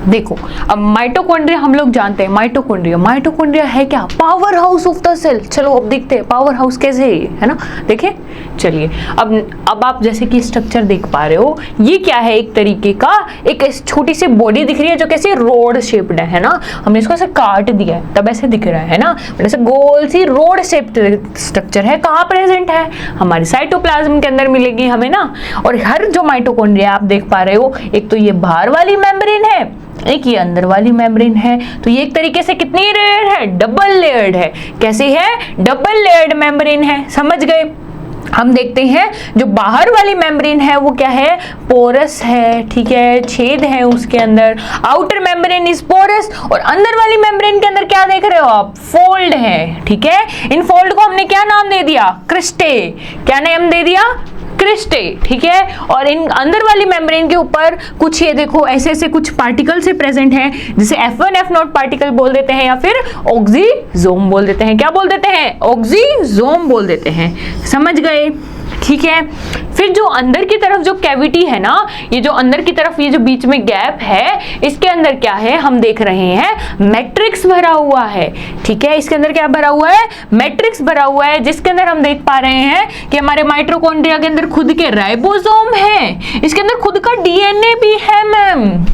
देखो अब माइटोकॉन्ड्रिया हम लोग जानते हैं, माइटोकॉन्ड्रिया है क्या? Power house of the cell. चलो अब देखते हैं पावर हाउस कैसे है ये, है ना, देखें। चलिए अब आप जैसे कि स्ट्रक्चर देख पा रहे हो, ये क्या है, एक तरीके का एक छोटी सी बॉडी दिख रही है जो कैसे रोड शेप्ड है ना, हमने इसको ऐसे काट दिया है तब ऐसे दिख रहा है ना, जैसे गोल सी रोड शेप्ड स्ट्रक्चर है। कहाँ प्रेजेंट है? हमारे साइटोप्लाज्म के अंदर मिलेगी हमें ना। और हर जो माइटोकॉन्ड्रिया आप देख पा रहे हो, एक तो ये बाहर वाली मेम्ब्रेन है, एक ये अंदर वाली मेम्ब्रेन है। तो ये एक तरीके से कितनी लेयर्ड है? डबल लेयर्ड है। कैसे है? डबल लेयर्ड मेम्ब्रेन है, समझ गए। हम देखते हैं जो बाहर वाली मेम्ब्रेन है वो क्या है? पोरस है, ठीक है, छेद है उसके अंदर। Outer membrane is porous. और अंदर वाली मेम्ब्रेन के अंदर क्या देख रहे हो आप? फोल्ड है, ठीक है। इन फोल्ड को हमने क्या नाम दे दिया? क्रिस्टे। क्या नाम दे दिया? क्रिस्टे, ठीक है। और इन अंदर वाली मेम्ब्रेन के ऊपर कुछ ये देखो ऐसे ऐसे कुछ पार्टिकल से प्रेजेंट है, जिसे F1 F0 पार्टिकल बोल देते हैं, या फिर ऑक्सीजोम बोल देते हैं। क्या बोल देते हैं? ऑक्सीजोम बोल देते हैं, समझ गए, ठीक है। फिर जो अंदर की तरफ जो कैविटी है ना, ये जो अंदर की तरफ ये जो बीच में गैप है, इसके अंदर क्या है? हम देख रहे हैं मैट्रिक्स भरा हुआ है, ठीक है। इसके अंदर क्या भरा हुआ है? मैट्रिक्स भरा हुआ है, जिसके अंदर हम देख पा रहे हैं कि हमारे माइटोकॉन्ड्रिया के अंदर खुद के राइबोसोम है, इसके अंदर खुद का डीएनए भी है मैम।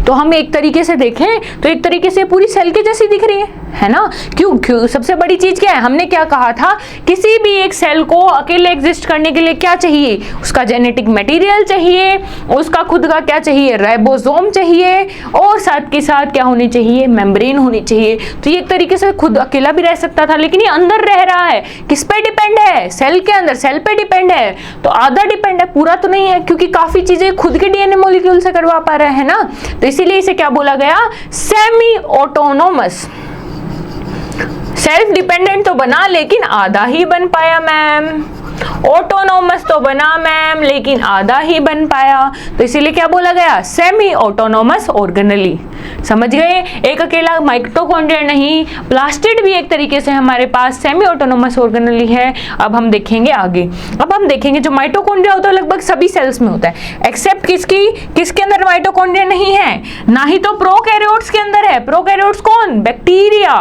तो हम एक तरीके से देखें तो एक तरीके से पूरी सेल की जैसी दिख रही है ना। क्यों? सबसे बड़ी चीज क्या है? हमने क्या कहा था? किसी भी एक सेल को अकेले एग्जिस्ट करने के लिए क्या चाहिए? उसका जेनेटिक मटेरियल चाहिए, उसका खुद का क्या चाहिए? राइबोसोम चाहिए, और साथ के साथ क्या होनी चाहिए? मेम्ब्रेन होनी चाहिए। तो ये एक तरीके से खुद अकेला भी रह सकता था, लेकिन ये अंदर रह रहा है। किस पे डिपेंड है? सेल के अंदर, सेल पे डिपेंड है। तो आधा डिपेंड है, पूरा तो नहीं है, क्योंकि काफी चीजें खुद के डीएनए मॉलिक्यूल से करवा पा रहे हैं ना। तो इसीलिए इसे क्या बोला गया? Semi autonomous. सेल्फ डिपेंडेंट तो बना लेकिन आधा ही बन पाया मैम। ऑटोनोमस तो बना मैम, लेकिन आधा ही बन पाया। तो इसीलिए क्या बोला गया? Semi autonomous organelle. समझ गए? एक अकेला माइटोकॉन्ड्रिया नहीं, प्लास्टिड भी एक तरीके से हमारे पास सेमी ऑटोनोमस ऑर्गेनेली है। अब हम देखेंगे आगे। अब हम देखेंगे जो माइटोकॉन्ड्रिया होता है लगभग सभी सेल्स में होता है, एक्सेप्ट किसके अंदर माइटोकॉन्ड्रिया नहीं है? ना ही तो प्रोकैरियोट्स के अंदर है। प्रोकैरियोट्स कौन? बैक्टीरिया।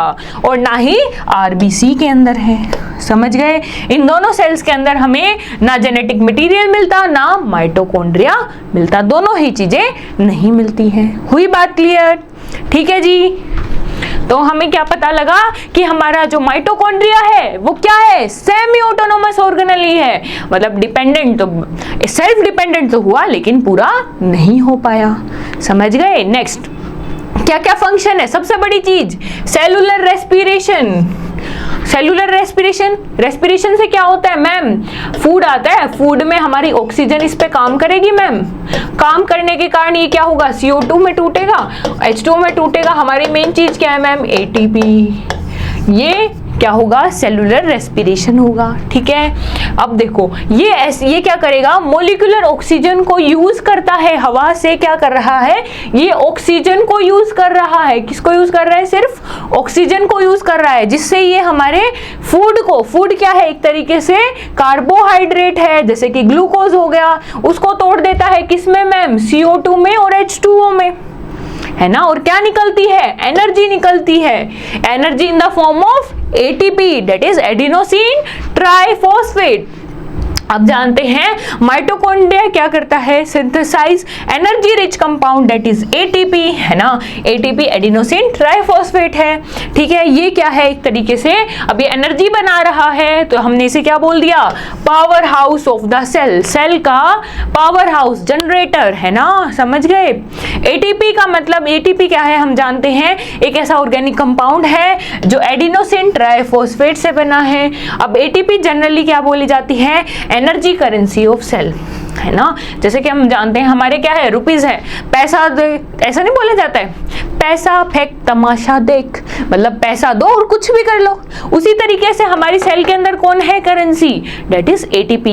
और ना ही आरबीसी के अंदर है। समझ गए? इन दोनों सेल्स के अंदर हमें ना जेनेटिक मटेरियल मिलता, ना माइटोकॉन्ड्रिया मिलता, दोनों ही चीजें नहीं मिलती हैं। हुई बात क्लियर? ठीक है जी। तो हमें क्या पता लगा कि हमारा जो माइटोकॉन्ड्रिया है वो क्या है? सेमी ऑटोनोमस ऑर्गेनेली है। मतलब डिपेंडेंट तो, सेल्फ डिपेंडेंट तो हुआ लेकिन पूरा नहीं हो पाया। समझ गए? नेक्स्ट क्या क्या फंक्शन है? सबसे बड़ी चीज सेलुलर रेस्पिरेशन। सेलुलर रेस्पिरेशन से क्या होता है मैम? फूड आता है, फूड में हमारी ऑक्सीजन इस पे काम करेगी मैम। काम करने के कारण ये क्या होगा? CO2 में टूटेगा, H2O में टूटेगा। हमारी मेन चीज क्या है मैम? ATP। ये क्या होगा? सेलुलर रेस्पिरेशन होगा, ठीक है। अब देखो ये क्या करेगा? मोलिकुलर ऑक्सीजन को यूज करता है। हवा से क्या कर रहा है? ये ऑक्सीजन को यूज कर रहा है। किसको यूज कर रहा है? सिर्फ ऑक्सीजन को यूज कर रहा है, जिससे ये हमारे फूड क्या है? एक तरीके से कार्बोहाइड्रेट है, जैसे कि ग्लूकोज हो गया, उसको तोड़ देता है किसमें मैम? CO2 में और H2O में, है ना। और क्या निकलती है? एनर्जी निकलती है। Energy in the form of ATP, that is adenosine triphosphate. अब जानते हैं माइटोकॉन्ड्रिया क्या करता है? Synthesise energy rich compound that is ATP, है ना। ATP एडिनोसिन ट्राइफॉस्फेट है, ठीक है। ये क्या है? एक तरीके से अब ये एनर्जी बना रहा है, तो हमने इसे क्या बोल दिया? Power house of the cell. Cell का पावर हाउस, जनरेटर, है ना। समझ गए? ATP का मतलब, ATP क्या है हम जानते हैं, एक ऐसा ऑर्गेनिक कंपाउंड है जो एडिनोसिन ट्राइफॉस्फेट से बना है। अब ATP जनरली क्या बोली जाती है? एनर्जी करेंसी ऑफ सेल, है ना। जैसे कि हम जानते हैं हमारे क्या है? रुपीज है। पैसा दे, ऐसा नहीं बोला जाता है, पैसा फेंक तमाशा देख, मतलब पैसा दो और कुछ भी कर लो। उसी तरीके से हमारी सेल के अंदर कौन है? Currency, that is ATP।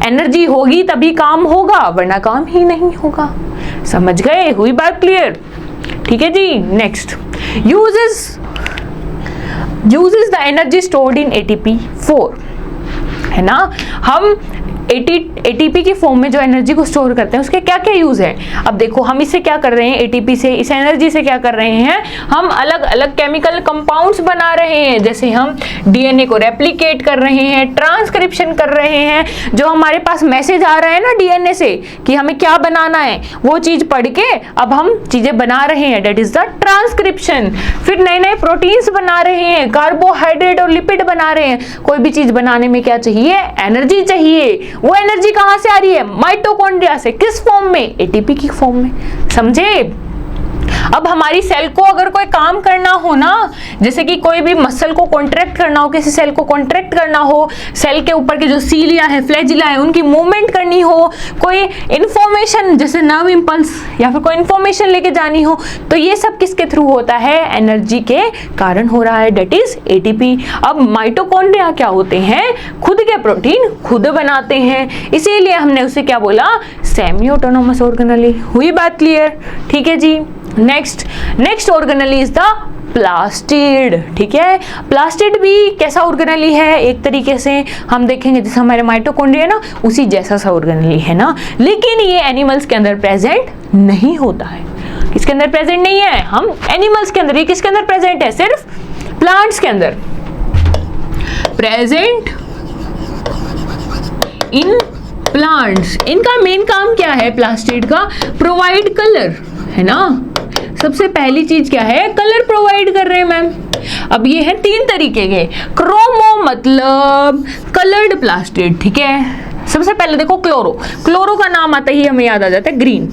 Energy होगी तभी काम होगा, वरना काम ही नहीं होगा। समझ गए? हुई बात क्लियर? ठीक है जी। Next, uses the energy stored in ATP4, है ना। हम एटीपी की फॉर्म में जो एनर्जी को स्टोर करते हैं उसके क्या क्या यूज है। अब देखो हम इससे क्या कर रहे हैं, एटीपी से, इस एनर्जी से क्या कर रहे हैं, हम अलग अलग केमिकल कंपाउंड्स बना रहे हैं। जैसे हम डीएनए को रेप्लिकेट कर रहे हैं, ट्रांसक्रिप्शन कर रहे हैं, जो हमारे पास मैसेज आ रहा है ना डीएनए से कि हमें क्या बनाना है, वो चीज पढ़ के अब हम चीजें बना रहे हैं, दैट इज द ट्रांसक्रिप्शन। फिर नए नए प्रोटीन्स बना रहे हैं, कार्बोहाइड्रेट और लिपिड बना रहे हैं। कोई भी चीज बनाने में क्या चाहिए, एनर्जी चाहिए। वो एनर्जी कहां से आ रही है, माइटोकॉन्ड्रिया से। किस फॉर्म में, एटीपी की फॉर्म में, समझे। अब हमारी सेल को अगर कोई काम करना हो ना, जैसे कि कोई भी मसल को कॉन्ट्रैक्ट करना हो, किसी सेल को कॉन्ट्रैक्ट करना हो, सेल के ऊपर के जो सीलिया है, फ्लैजिला है, उनकी मूवमेंट करनी हो, कोई इंफॉर्मेशन जैसे नर्व इंपल्स या फिर कोई इंफॉर्मेशन लेके जानी हो, तो ये सब किसके थ्रू होता है, एनर्जी के कारण हो रहा है, डेट इज एटीपी। अब माइटोकॉन्ड्रिया क्या होते हैं, खुद के प्रोटीन खुद बनाते हैं, इसीलिए हमने उसे क्या बोला, सेमी ऑटोनोमस ऑर्गेनेली। हुई बात क्लियर, ठीक है जी। Next organelle is the plastid, ठीक है। प्लास्टिड भी कैसा ऑर्गेनेली है, एक तरीके से हम देखेंगे जैसे हमारे माइटोकॉन्ड्रिया है ना, उसी जैसा सा ऑर्गेनेली है ना, लेकिन ये एनिमल्स के अंदर प्रेजेंट नहीं होता है। किसके अंदर प्रेजेंट नहीं है, हम एनिमल्स के अंदर। ये किसके अंदर प्रेजेंट है, सिर्फ प्लांट्स के अंदर प्रेजेंट इन प्लांट्स। इनका मेन काम क्या है, प्लास्टिड का, प्रोवाइड कलर, है ना। सबसे पहली चीज क्या है, कलर प्रोवाइड कर रहे हैं मैम। अब ये है 3 तरीके के, क्रोमो मतलब कलर्ड प्लास्टिड, ठीक है। सबसे पहले देखो क्लोरो, क्लोरो का नाम आता ही हमें याद आ जाता है ग्रीन,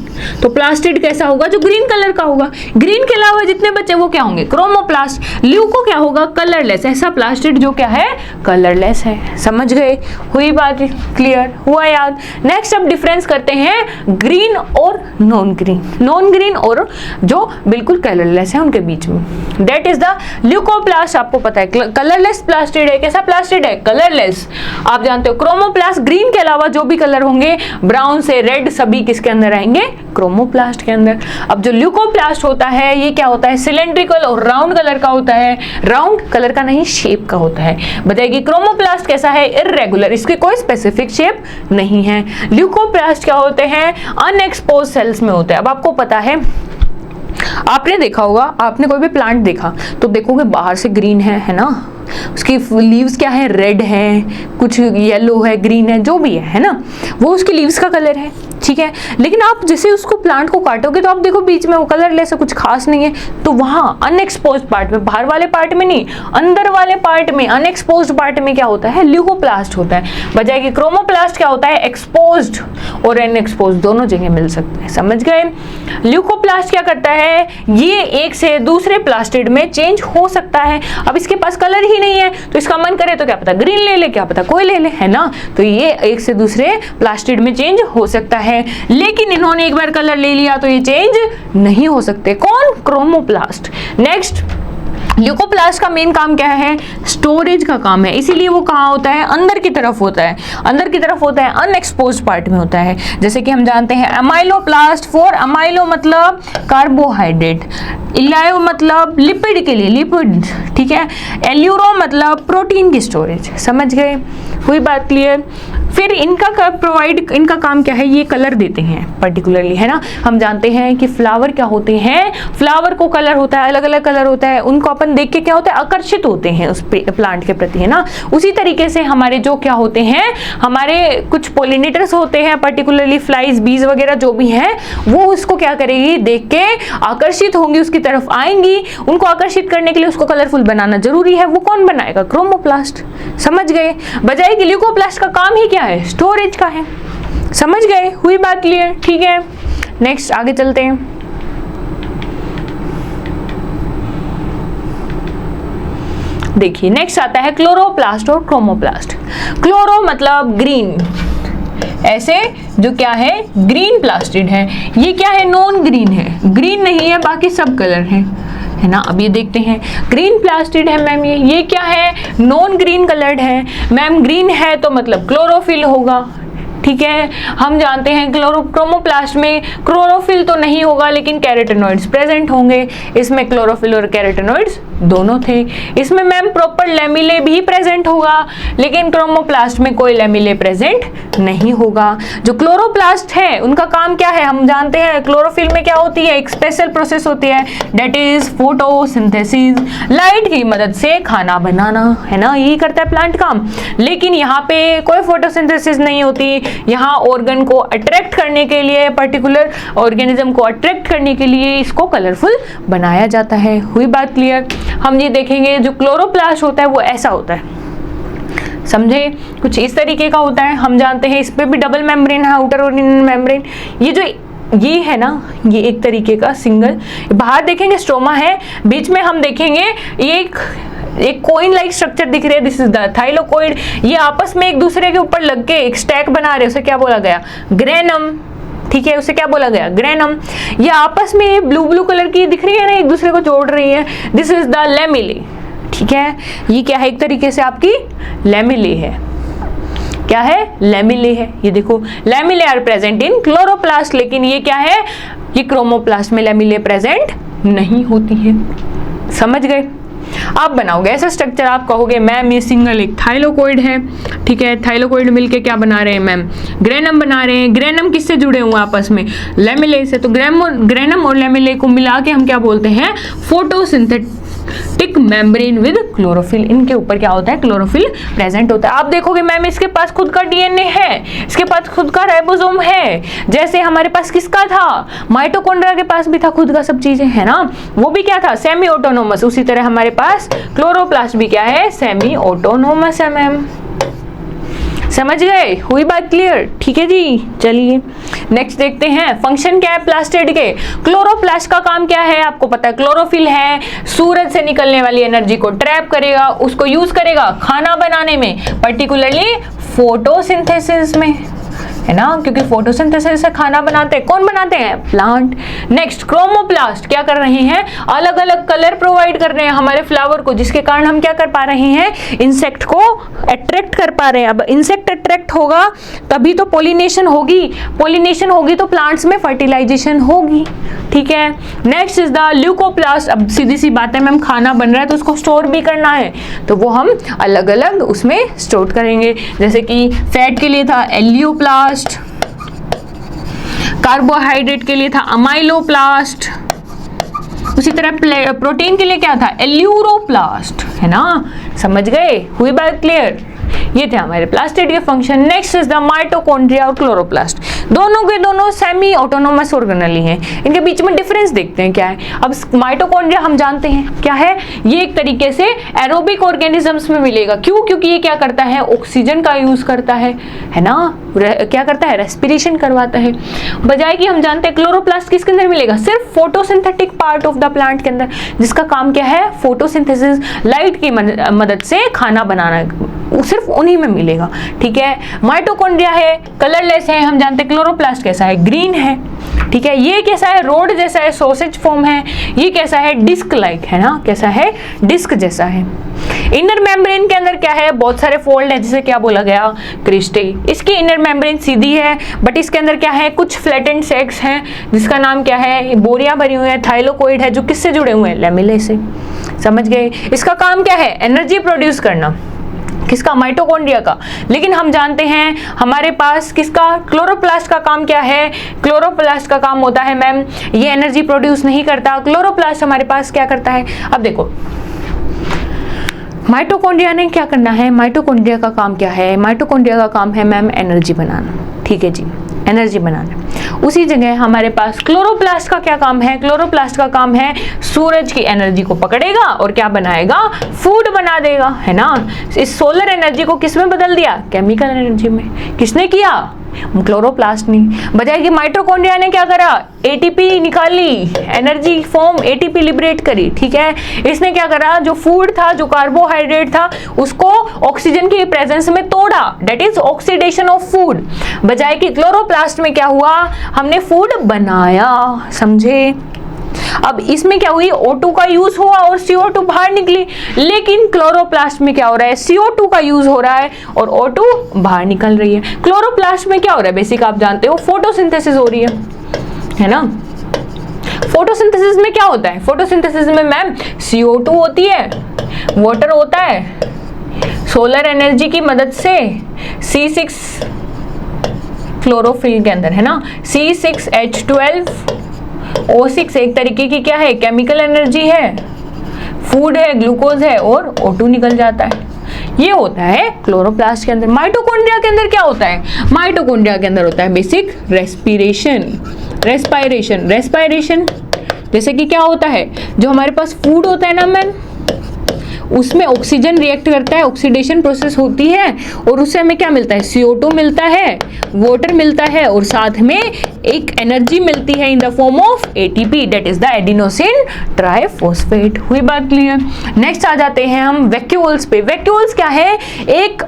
तो प्लास्टिड कैसा होगा, जो ग्रीन कलर का होगा। ग्रीन के अलावा जितने बचे वो क्या होंगे, क्रोमोप्लास्ट। ल्यूको क्या होगा, कलरलेस, ऐसा प्लास्टिड जो क्या है, कलरलेस है। समझ गए, हुई बात क्लियर, हुआ याद। नेक्स्ट अब डिफरेंस करते हैं ग्रीन और नॉन ग्रीन, नॉन ग्रीन और जो बिल्कुल कलरलेस है उनके बीच में, दैट इज द ल्यूकोप्लास्ट। आपको पता है कलरलेस प्लास्टिड है, कैसा प्लास्टिड है, कलरलेस। आप जानते हो क्रोमोप्लास्ट, ग्रीन के अलावा जो भी कलर होंगे, ब्राउन से रेड, सभी किसके अंदर आएंगे, क्रोमोप्लास्ट के अंदर। अब जो ल्यूकोप्लास्ट होता है ये क्या होता है, सिलेंड्रिकल और राउंड कलर का होता है, राउंड कलर का नहीं, शेप का होता है। बताइए क्रोमोप्लास्ट कैसा है, इररेगुलर, इसकी कोई स्पेसिफिक शेप नहीं है। ल्यूकोप्लास्ट क्या होते हैं, अनएक्सपोज सेल्स में होते हैं। अब आपको पता है, आपने देखा होगा, आपने कोई भी प्लांट देखा तो देखोगे बाहर से ग्रीन है ना, उसकी लीव्स क्या है, रेड है, कुछ येलो है, ग्रीन है, जो भी है ना, वो उसकी लीव्स का कलर है, ठीक है। लेकिन आप जैसे उसको प्लांट को काटोगे तो आप देखो बीच में वो कलरलेस है, कुछ खास नहीं है। तो वहां अनएक्सपोज्ड पार्ट में, बाहर वाले पार्ट में नहीं, अंदर वाले पार्ट में, अनएक्सपोज्ड पार्ट में क्या होता है, ल्यूकोप्लास्ट होता है। बजाय कि क्रोमोप्लास्ट क्या होता है, एक्सपोज्ड और अनएक्सपोज्ड दोनों जगह मिल सकते हैं। समझ गए। ल्यूकोप्लास्ट क्या करता है, ये एक से दूसरे प्लास्टिड में चेंज हो सकता है। अब इसके पास कलर ही नहीं है तो इसका मन करे तो क्या पता ग्रीन ले ले, क्या पता कोई ले ले, है ना। तो ये एक से दूसरे प्लास्टिड में चेंज हो सकता है, लेकिन इन्होंने एक बार कलर ले लिया तो ये चेंज नहीं हो सकते। कौन, क्रोमोप्लास्ट। नेक्स्ट, ल्यूकोप्लास्ट का मेन काम क्या है, स्टोरेज का काम है, इसीलिए वो कहाँ होता है, अंदर की तरफ होता है, अंदर की तरफ होता है, अनएक्सपोज्ड पार्ट में होता है। जैसे कि हम जानते हैं अमाइलोप्लास्ट, फॉर अमाइलो मतलब कार्बोहाइड्रेट, इलायो मतलब लिपिड के लिए, लिपिड, ठीक है। एल्यूरो मतलब प्रोटीन की स्टोरेज। समझ गए, हुई बात क्लियर। फिर इनका प्रोवाइड, इनका काम क्या है, ये कलर देते हैं पर्टिकुलरली, है ना। हम जानते हैं कि फ्लावर क्या होते हैं, फ्लावर को कलर होता है, अलग अलग कलर होता है, उनको अपन देख के क्या होता है, आकर्षित होते हैं उस प्लांट के प्रति, है ना। उसी तरीके से हमारे जो क्या होते हैं, हमारे कुछ पोलिनेटर्स होते हैं, पर्टिकुलरली फ्लाइज, बीज वगैरह जो भी हैं, वो उसको क्या करेगी, देख के आकर्षित होंगी, उसकी तरफ आएंगी। उनको आकर्षित करने के लिए उसको कलरफुल बनाना जरूरी है। वो कौन बनाएगा, क्रोमोप्लास्ट। समझ गए। बजाय कि ल्यूकोप्लास्ट का काम ही क्या है, स्टोरेज का है। समझ गए, हुई बात क्लियर, ठीक है। नेक्स्ट आगे चलते हैं। देखिए नेक्स्ट आता है क्लोरोप्लास्ट और क्रोमोप्लास्ट। क्लोरो मतलब ग्रीन, ऐसे जो क्या है, ग्रीन प्लास्टिड है। ये क्या है, नॉन ग्रीन है, ग्रीन नहीं है, बाकी सब कलर है ना। अब ये देखते हैं, ग्रीन प्लास्टिड है मैम, ये क्या है, नॉन ग्रीन कलर्ड है मैम। ग्रीन है तो मतलब क्लोरोफिल होगा, ठीक है। हम जानते हैं क्रोमोप्लास्ट में क्लोरोफिल तो नहीं होगा, लेकिन कैरोटेनॉइड्स प्रेजेंट होंगे। इसमें क्लोरोफिल और कैरोटेनॉइड्स दोनों थे। इसमें मैम प्रॉपर लैमिले भी प्रेजेंट होगा, लेकिन क्रोमोप्लास्ट में कोई लैमिले प्रेजेंट नहीं होगा। जो क्लोरोप्लास्ट है उनका काम क्या है हम जानते हैं। क्लोरोफिल में क्या होती है, एक स्पेशल प्रोसेस होती है, दैट इज फोटोसिंथेसिस, लाइट की मदद से खाना बनाना, है ना, यही करता है प्लांट काम। लेकिन यहाँ पे कोई फोटोसिंथेसिस नहीं होती। यहाँ ऑर्गन को अट्रैक्ट करने के लिए, पर्टिकुलर ऑर्गेनिज्म को अट्रैक्ट करने के लिए इसको कलरफुल बनाया जाता है। हुई बात क्लियर। हम ये देखेंगे जो क्लोरोप्लास्ट होता है वो ऐसा होता है, समझे, कुछ इस तरीके का होता है। हम जानते हैं इस पे भी डबल मेम्ब्रेन है, आउटर और इनर मेम्ब्रेन। ये है ना, ये एक तरीके का सिंगल, बाहर देखेंगे स्ट्रोमा है, बीच में हम देखेंगे ये एक कोइन लाइक स्ट्रक्चर दिख रही है, दिस इज द थाइलोकोइड। ये आपस में एक दूसरे के ऊपर लग के एक स्टैक बना रहे हैं, उसे क्या बोला गया, ग्रेनम। ठीक है, उसे क्या बोला गया, ग्रेनम। ये आपस में ब्लू कलर की दिख रही है ना, एक दूसरे को जोड़ रही है, दिस इज द लैमिले। ठीक है, ये क्या है, एक तरीके से आपकी लैमिले है। क्या है, लैमिले है। ये देखो lamellae are present in chloroplast, लेकिन ये क्या है, ये क्रोमोप्लास्ट में लैमिले प्रेजेंट नहीं होती है। समझ गए। आप बनाओगे ऐसा स्ट्रक्चर, आप कहोगे मैम ये सिंगल एक थाइलोकोइड है। ठीक है, थाइलोकोइड मिलके क्या बना रहे हैं मैम, ग्रेनम बना रहे हैं। ग्रेनम किससे जुड़े हुए आपस में, लैमिले से। तो ग्रेनम और लैमिले को मिला के हम क्या बोलते हैं, फोटोसिंथेटिक मेम्ब्रेन विद क्लोरोफिल। इनके ऊपर क्या होता है, क्लोरोफिल प्रेजेंट होता है। आप देखोगे मैम इसके पास खुद का डीएनए है, इसके पास खुद का राइबोसोम है, जैसे हमारे पास किसका था, माइटोकॉन्ड्रिया के पास भी था खुद का, सब चीजें है ना, वो भी क्या था, सेमी ऑटोनोमस। उसी तरह हमारे पास क्लोरोप्लास्ट भी क्या है, सेमी ऑटोनोमस है मैम। समझ गए, हुई बात क्लियर। ठीक है जी, चलिए नेक्स्ट देखते हैं फंक्शन क्या है प्लास्टिड के। क्लोरोप्लास्ट का काम क्या है, आपको पता है, क्लोरोफिल है, सूरज से निकलने वाली एनर्जी को ट्रैप करेगा, उसको यूज करेगा खाना बनाने में, पर्टिकुलरली फोटोसिंथेसिस में, है ना, क्योंकि फोटोसिंथेसिस से खाना बनाते हैं, कौन बनाते हैं, प्लांट। नेक्स्ट क्रोमोप्लास्ट क्या कर रहे हैं, अलग अलग कलर प्रोवाइड कर रहे हैं हमारे फ्लावर को, जिसके कारण हम क्या कर पा रहे हैं, इंसेक्ट को अट्रैक्ट कर पा रहे हैं। अब इंसेक्ट अट्रैक्ट होगा तभी तो पोलिनेशन होगी, पोलिनेशन होगी तो प्लांट्स में फर्टिलाइजेशन होगी। ठीक है, नेक्स्ट इज द ल्यूकोप्लास्ट। अब सीधी सी बात है मैम, खाना बन रहा है तो उसको स्टोर भी करना है, तो वो हम अलग अलग उसमें स्टोर करेंगे। जैसे कि फैट के लिए था एलियोप्लास्ट, कार्बोहाइड्रेट के लिए था अमाइलोप्लास्ट, उसी तरह प्रोटीन के लिए क्या था, एल्यूरोप्लास्ट, है ना। समझ गए, हुई बात क्लियर। ये थे हमारे प्लास्टिड के function. Next is the mitochondria और क्लोरोप्लास्ट, दोनों के दोनों सेमी ऑटोनोमस ऑर्गेनेली हैं। इनके बीच में डिफरेंस देखते हैं क्या है। अब माइटोकॉन्ड्रिया हम जानते हैं क्या है, ये एक तरीके से एरोबिक ऑर्गेनिजम्स में मिलेगा। क्यों, क्योंकि ये क्या करता है, ऑक्सीजन का यूज करता है ना, क्या करता है, रेस्पिरेशन करवाता है। बजाय कि हम जानते हैं क्लोरोप्लास्ट किसके अंदर मिलेगा, सिर्फ photosynthetic part of the plant के अंदर, जिसका काम क्या है, फोटोसिंथेसिस, लाइट की मदद से खाना बनाना, सिर्फ उन्हीं में मिलेगा। ठीक है, माइटोकॉन्ड्रिया है, कलरलेस है, हम जानते हैं क्लोरोप्लास्ट कैसा है, ग्रीन है। ठीक है, ये कैसा है, रोड जैसा है, सॉसेज फॉर्म है। ये कैसा है, डिस्क लाइक, है ना, कैसा है, डिस्क जैसा है। इनर मेम्ब्रेन के अंदर क्या है, बहुत सारे फोल्ड है, जिसे क्या बोला गया, क्रिस्टे। इसकी इनर मेम्ब्रेन सीधी है, बट इसके अंदर क्या है, कुछ फ्लैटेंड सेक्स हैं, जिसका नाम क्या है, बोरियां भरी हुई है, थाइलोकोइड है, जो किससे जुड़े हुए हैं, लैमिले से। समझ गए। इसका काम क्या है, एनर्जी प्रोड्यूस करना, किसका, माइटोकॉन्ड्रिया का। लेकिन हम जानते हैं हमारे पास किसका, क्लोरोप्लास्ट का काम क्या है, क्लोरोप्लास्ट का काम होता है मैम, ये एनर्जी प्रोड्यूस नहीं करता। क्लोरोप्लास्ट हमारे पास क्या करता है, अब देखो माइटोकॉन्ड्रिया ने क्या करना है, माइटोकॉन्ड्रिया का काम क्या है, माइटोकॉन्ड्रिया का काम है मैम एनर्जी बनाना। ठीक है जी, एनर्जी बनाना। उसी जगह हमारे पास क्लोरोप्लास्ट का क्या काम है, क्लोरोप्लास्ट का काम है सूरज की एनर्जी को पकड़ेगा और क्या बनाएगा, फूड बना देगा, है ना। इस सोलर एनर्जी को किस में बदल दिया, केमिकल एनर्जी में। किसने किया, क्लोरोप्लास्ट ने। बजाय कि माइटोकॉन्ड्रिया ने क्या करा, एटीपी निकाली, एनर्जी फॉर्म, एटीपी लिबरेट करी। ठीक है, इसने क्या करा, जो फूड था, जो कार्बोहाइड्रेट था, उसको ऑक्सीजन की प्रेजेंस में तोड़ा, that is oxidation of food. बजाय कि क्लोरोप्लास्ट में क्या हुआ, हमने फूड बनाया। समझे। अब इसमें क्या हुई, O2 का यूज हुआ और CO2 बाहर निकली। लेकिन क्लोरोप्लास्ट में क्या हो रहा है, CO2 का यूज हो रहा है और O2 बाहर निकल रही है। क्लोरोप्लास्ट में क्या हो रहा है, बेसिक आप जानते हो, फोटोसिंथेसिस हो रही है ना। फोटोसिंथेसिस में क्या होता है? फोटोसिंथेसिस में मैम CO2 होती है, वाटर होता है, सोलर एनर्जी की मदद से C6 क्लोरोफिल के अंदर है ना, C6H12O6 एक तरीके की क्या है? केमिकल एनर्जी है, फूड है, ग्लूकोज है और O2 निकल जाता है। ये होता है क्लोरोप्लास्ट के अंदर। माइटोकॉन्ड्रिया के अंदर क्या होता है? माइटोकॉन्ड्रिया के अंदर होता है बेसिक रेस्पिरेशन। जैसे कि क्या होता है, जो हमारे पास फूड होता है ना मैम, उसमें ऑक्सीजन रिएक्ट करता है, ऑक्सीडेशन प्रोसेस होती है और उससे हमें क्या मिलता है? CO2 मिलता है, वाटर मिलता है और साथ में एक एनर्जी मिलती है इन the form of ATP, that is the adenosine triphosphate. हुई बात क्लियर? नेक्स्ट आ जाते हैं हम वैक्यूल्स पे। वैक्यूल्स क्या है? एक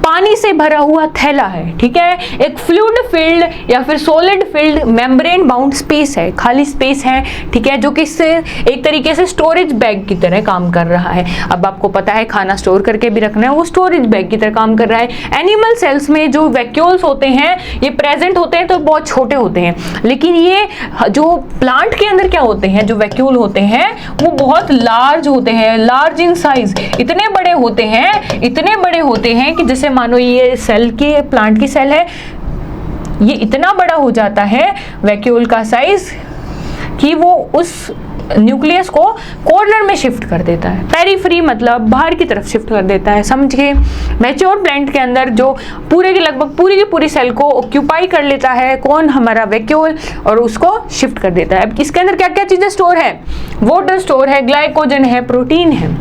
पानी से भरा हुआ थैला है, ठीक है, एक फ्लूइड फिल्ड या फिर solid field membrane bound space है, खाली स्पेस है, ठीक है, जो कि एक तरीके से स्टोरेज बैग की तरह काम कर रहा है। अब आपको पता है खाना स्टोर करके भी रखना है, वो स्टोरेज बैग की तरह काम कर रहा है। एनिमल सेल्स में जो वैक्यूल्स होते हैं ये प्रेजेंट होते हैं तो बहुत छोटे होते हैं, लेकिन ये जो प्लांट के अंदर क्या होते हैं, जो वैक्यूल होते हैं वो बहुत लार्ज होते हैं, लार्ज इन साइज, इतने बड़े होते हैं कि जैसे मानो ये सेल की, प्लांट की सेल है, ये इतना बड़ा हो जाता है वैक्यूल का साइज कि वो उस न्यूक्लियस को कॉर्नर में शिफ्ट कर देता है, पेरीफ्री मतलब बाहर की तरफ शिफ्ट कर देता है, समझिए। मैच्योर प्लांट के अंदर जो पूरे की लगभग पूरी सेल को ऑक्यूपाई कर लेता है कौन? हमारा वैक्यूल, और उसको शिफ्ट कर देता है। अब इसके अंदर क्या क्या चीजें स्टोर है? वाटर स्टोर है, ग्लाइकोजन है, प्रोटीन है,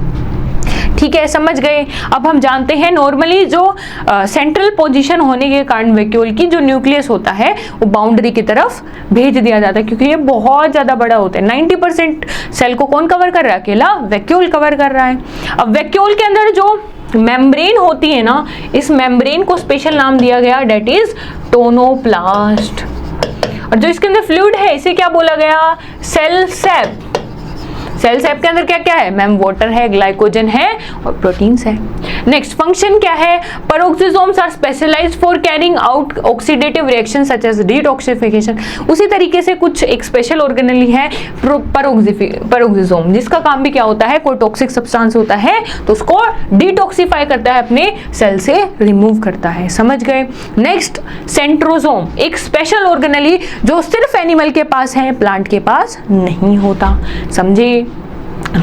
ठीक है, समझ गए। अब हम जानते हैं नॉर्मली जो सेंट्रल पोजीशन होने के कारण वैक्यूल की जो न्यूक्लियस होता है वो बाउंड्री की तरफ भेज दिया जाता है, क्योंकि ये बहुत ज़्यादा बड़ा होता है। 90% सेल को कौन कवर कर रहा है? अकेला वैक्यूल कवर कर रहा है। अब वैक्यूल के अंदर जो मेम्ब्रेन होती है ना, इस मेम्ब्रेन को स्पेशल नाम दिया गया, डेट इज टोनोप्लास्ट। और जो इसके अंदर फ्लूइड है इसे क्या बोला गया? Cell SAP. सेल सैप के अंदर क्या क्या है मैम? वाटर है, ग्लाइकोजन है और प्रोटीन्स है। नेक्स्ट फंक्शन क्या है? Peroxisomes are specialised for carrying out oxidative reaction such as detoxification. उसी तरीके से कुछ एक स्पेशल ऑर्गेनली है पेरोक्सिसोम, जिसका काम भी क्या होता है? कोई टॉक्सिक सब्सटेंस होता है तो उसको डिटॉक्सिफाई करता है, अपने सेल से रिमूव करता है, समझ गए। नेक्स्ट सेंट्रोसोम, एक स्पेशल ऑर्गेनली जो सिर्फ एनिमल के पास है, प्लांट के पास नहीं होता, समझे।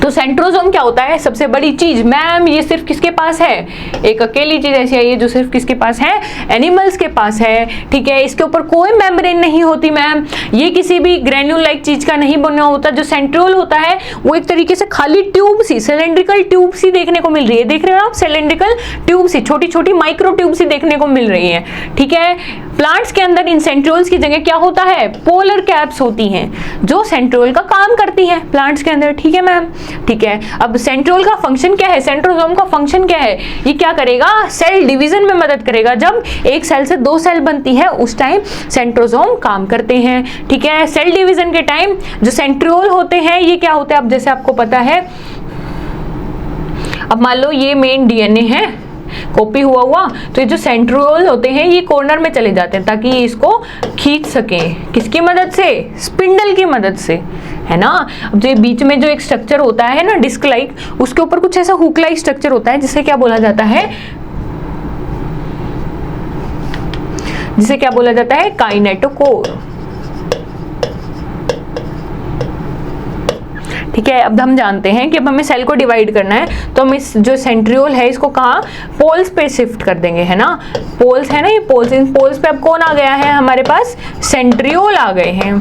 तो सेंट्रोसोम क्या होता है? सबसे बड़ी चीज मैम, ये सिर्फ किसके पास है? एक अकेली चीज ऐसी है ये जो सिर्फ किसके पास है? एनिमल्स के पास है, ठीक है। इसके ऊपर कोई मेम्ब्रेन नहीं होती मैम, ये किसी भी ग्रेन्यूल लाइक चीज का नहीं बना होता। जो सेंट्रियोल होता है वो एक तरीके से खाली ट्यूब सी, सिलेंड्रिकल ट्यूब सी देखने को मिल रही है, देख रहे हो आप? सिलेंड्रिकल ट्यूब सी, छोटी छोटी माइक्रो ट्यूब सी देखने को मिल रही है, ठीक है। प्लांट्स के अंदर इन सेंट्रियोल्स की जगह क्या होता है? पोलर कैप्स होती हैं जो सेंट्रियोल का काम करती हैं प्लांट्स के अंदर, ठीक है मैम, ठीक है। अब सेंट्रियोल का फंक्शन क्या है? सेंट्रोसोम का फंक्शन क्या है? ये क्या करेगा? सेल डिवीजन में मदद करेगा। जब एक सेल से दो सेल बनती है उस टाइम सेंट्रोसोम काम करते हैं, ठीक है। सेल डिवीजन के टाइम जो सेंट्रियोल होते हैं ये क्या होते हैं? अब जैसे आपको पता है, अब मान लो ये मेन डीएनए है, कॉपी हुआ तो ये जो सेंट्रियोल होते हैं ये कॉर्नर में चले जाते हैं ताकि ये इसको खींच सकें, किसकी मदद से? स्पिंडल की मदद से, है ना। अब जो बीच में जो एक स्ट्रक्चर होता है ना डिस्क लाइक, उसके ऊपर कुछ ऐसा हुक लाइक स्ट्रक्चर होता है जिसे क्या बोला जाता है? जिसे क्या बोला जाता है? काइनेटोकोर, ठीक है। अब हम जानते हैं कि अब हमें सेल को डिवाइड करना है तो हम इस जो सेंट्रियोल है इसको कहाँ? पोल्स पे शिफ्ट कर देंगे, है ना। पोल्स है ना, ये पोल्स, इन पोल्स पे अब कौन आ गया है? हमारे पास सेंट्रियोल आ गए हैं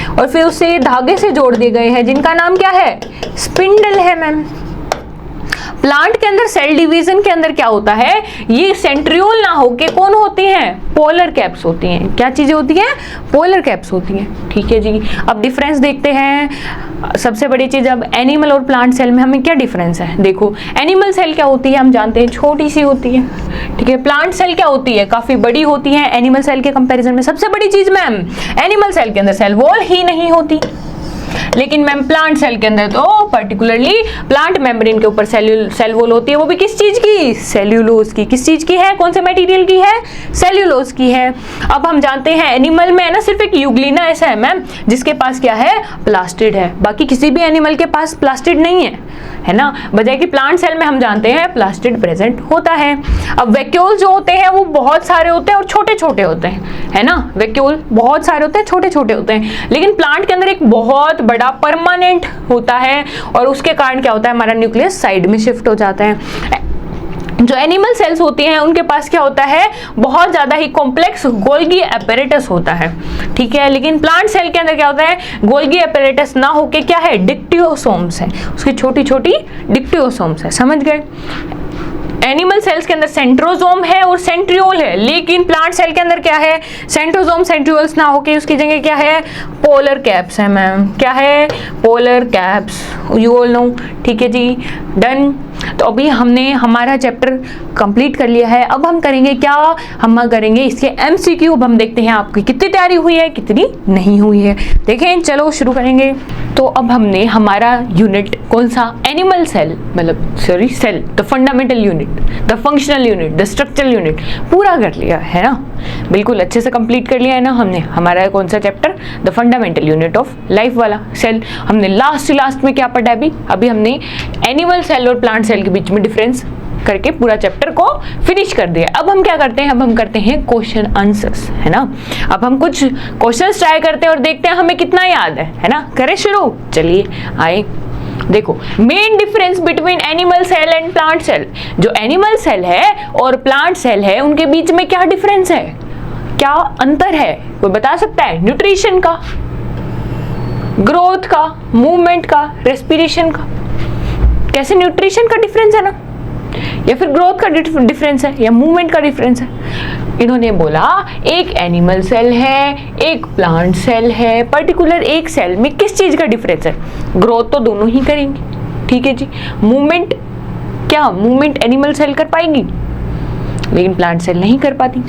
और फिर उससे धागे से जोड़ दिए गए हैं जिनका नाम क्या है? स्पिंडल है मैम। प्लांट के अंदर सेल डिवीजन के अंदर क्या होता है? ये सेंट्रियोल ना होके कौन होती हैं? पोलर कैप्स होती हैं। क्या चीजें होती हैं? पोलर कैप्स होती हैं, ठीक है जी। अब डिफरेंस देखते हैं। सबसे बड़ी चीज, अब एनिमल और प्लांट सेल में हमें क्या डिफरेंस है? देखो, एनिमल सेल क्या होती है हम जानते हैं, छोटी सी होती है, ठीक है। प्लांट सेल क्या होती है? काफी बड़ी होती है एनिमल सेल के कंपेरिजन में। सबसे बड़ी चीज मैम, एनिमल सेल के अंदर सेल वॉल ही नहीं होती, लेकिन मैम प्लांट सेल के अंदर तो पर्टिकुलरली प्लांट मेम्ब्रेन के ऊपर सेल वॉल होती है, वो भी किस चीज की, सेल्यूलोज की। किस चीज की है, कौन से मटेरियल की है, सेल्यूलोज की है। अब हम जानते हैं एनिमल में है ना सिर्फ एक यूग्लिना ऐसा है मैम जिसके पास क्या है, प्लास्टिड है, बाकी किसी भी एनिमल के पास प्लास्टिड नहीं है ना, बजाय कि प्लांट सेल में हम जानते हैं प्लास्टिड प्रेजेंट होता है। अब वैक्यूल जो होते हैं वो बहुत सारे होते हैं और छोटे छोटे होते हैं, है ना, वैक्यूल बहुत सारे होते हैं, छोटे छोटे होते हैं, लेकिन प्लांट के अंदर एक बहुत बड़ा परमानेंट होता है और उसके कारण क्या होता है, हमारा न्यूक्लियस साइड में शिफ्ट हो जाता है। जो एनिमल सेल्स होती हैं उनके पास क्या होता है, बहुत ज्यादा ही कॉम्प्लेक्स गोल्गी एपेरेटस होता है, ठीक है, लेकिन प्लांट सेल के अंदर क्या होता है, गोल्गी एपेरेटस ना होके क्या है, डिक्टियोसोम्स है, उसकी छोटी छोटी डिक्टियोसोम्स है, समझ गए। एनिमल सेल्स के अंदर सेंट्रोसोम है और सेंट्रियोल है, लेकिन प्लांट सेल के अंदर क्या है, सेंट्रोसोम सेंट्रियोल्स ना होके उसकी जगह क्या है, पोलर कैप्स है मैम, क्या है, polar caps, you all no, ठीक है जी, डन। तो अभी हमने हमारा चैप्टर कंप्लीट कर लिया है। अब हम करेंगे क्या, हम करेंगे इसके एमसीक्यू। अब हम देखते हैं आपकी कितनी तैयारी हुई है, कितनी नहीं हुई है, देखें, चलो शुरू करेंगे। तो अब हमने हमारा यूनिट कौन सा, एनिमल सेल, मतलब sorry cell, the fundamental unit, the functional unit, the structural unit पूरा कर लिया है ना, बिल्कुल अच्छे से कंप्लीट कर लिया है ना हमने। हमारा कौन सा chapter, the fundamental unit of life वाला सेल। हमने लास्ट में क्या पढ़ा है, अभी हमने एनिमल सेल और प्लांट सेल के बीच में डिफरेंस करके पूरा चैप्टर को फिनिश कर दिया। अब हम क्या करते हैं, अब हम करते हैं क्वेश्चन आंसर्स, है ना। अब हम कुछ क्वेश्चंस ट्राई करते हैं और देखते हैं हमें कितना याद है ना। करें शुरू, चलिए आए, देखो main difference between animal cell and plant cell. जो एनिमल सेल है और प्लांट सेल है उनके बीच में क्या डिफरेंस है, क्या अंतर है, कोई बता सकता है? न्यूट्रिशन का, ग्रोथ का, मूवमेंट का, रेस्पिरेशन का। कैसे, न्यूट्रिशन का डिफरेंस है ना, या फिर ग्रोथ का डिफरेंस है, या मूवमेंट का डिफरेंस है। इन्होंने बोला एक एनिमल सेल है, एक प्लांट सेल है, पर्टिकुलर एक सेल में किस चीज का डिफरेंस है, ग्रोथ तो दोनों ही करेंगे, ठीक है जी। मूवमेंट, क्या मूवमेंट एनिमल सेल कर पाएगी लेकिन प्लांट सेल नहीं कर पाती।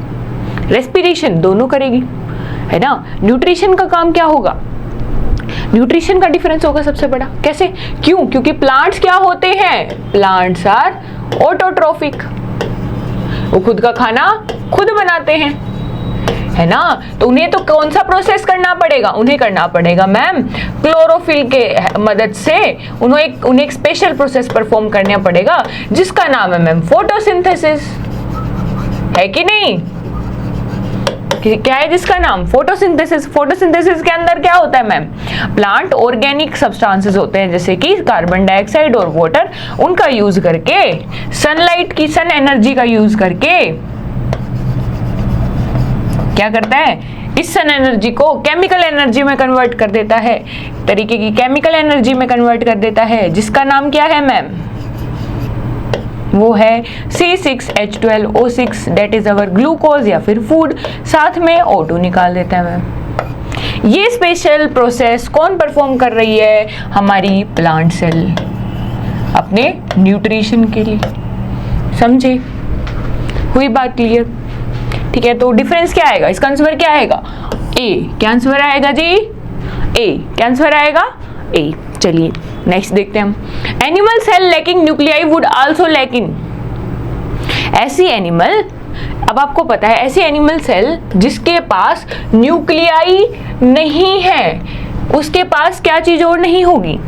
रेस्पिरेशन दोनों करेगी, है ना। न्यूट्रिशन का काम क्या होगा, न्यूट्रिशन का डिफरेंस होगा सबसे बड़ा। कैसे, क्यों, क्योंकि प्लांट्स क्या होते हैं, प्लांट्स आर ऑटोट्रोफिक, वो खुद का खाना खुद बनाते हैं, है ना। तो उन्हें तो कौन सा प्रोसेस करना पड़ेगा, उन्हें करना पड़ेगा मैम क्लोरोफिल के मदद से उन्हें एक स्पेशल प्रोसेस परफॉर्म करना पड़ेगा जिसका नाम है मैम फोटोसिंथेसिस, है कि नहीं। क्या है जिसका नाम, फोटोसिंथेसिस। फोटोसिंथेसिस के अंदर क्या होता है मैम, प्लांट ऑर्गेनिक सब्सटेंसेस होते हैं जैसे कि कार्बन डाइऑक्साइड और वाटर, उनका यूज करके, सनलाइट की, सन एनर्जी का यूज करके क्या करता है, इस सन एनर्जी को केमिकल एनर्जी में कन्वर्ट कर देता है, तरीके की केमिकल एनर्जी में कन्वर्ट कर देता है, जिसका नाम क्या है मैम, वो है C6H12O6, date is our glucose या फिर फूड, साथ में O2 निकाल देता है मैम। ये स्पेशल प्रोसेस कौन परफॉर्म कर रही है, हमारी प्लांट सेल, अपने न्यूट्रिशन के लिए, समझे, हुई बात क्लियर, ठीक है। तो डिफरेंस क्या आएगा, इसका आंसर क्या आएगा, ए, क्या आंसर आएगा जी, ए, क्या आंसर आएगा, ए। चलिए नेक्स्ट देखते हैं हम, animal cell lacking nuclei would also lack in, ऐसी एनिमल, अब आपको पता है ऐसी एनिमल सेल जिसके पास न्यूक्लियाई नहीं है, उसके पास क्या चीज और नहीं होगी,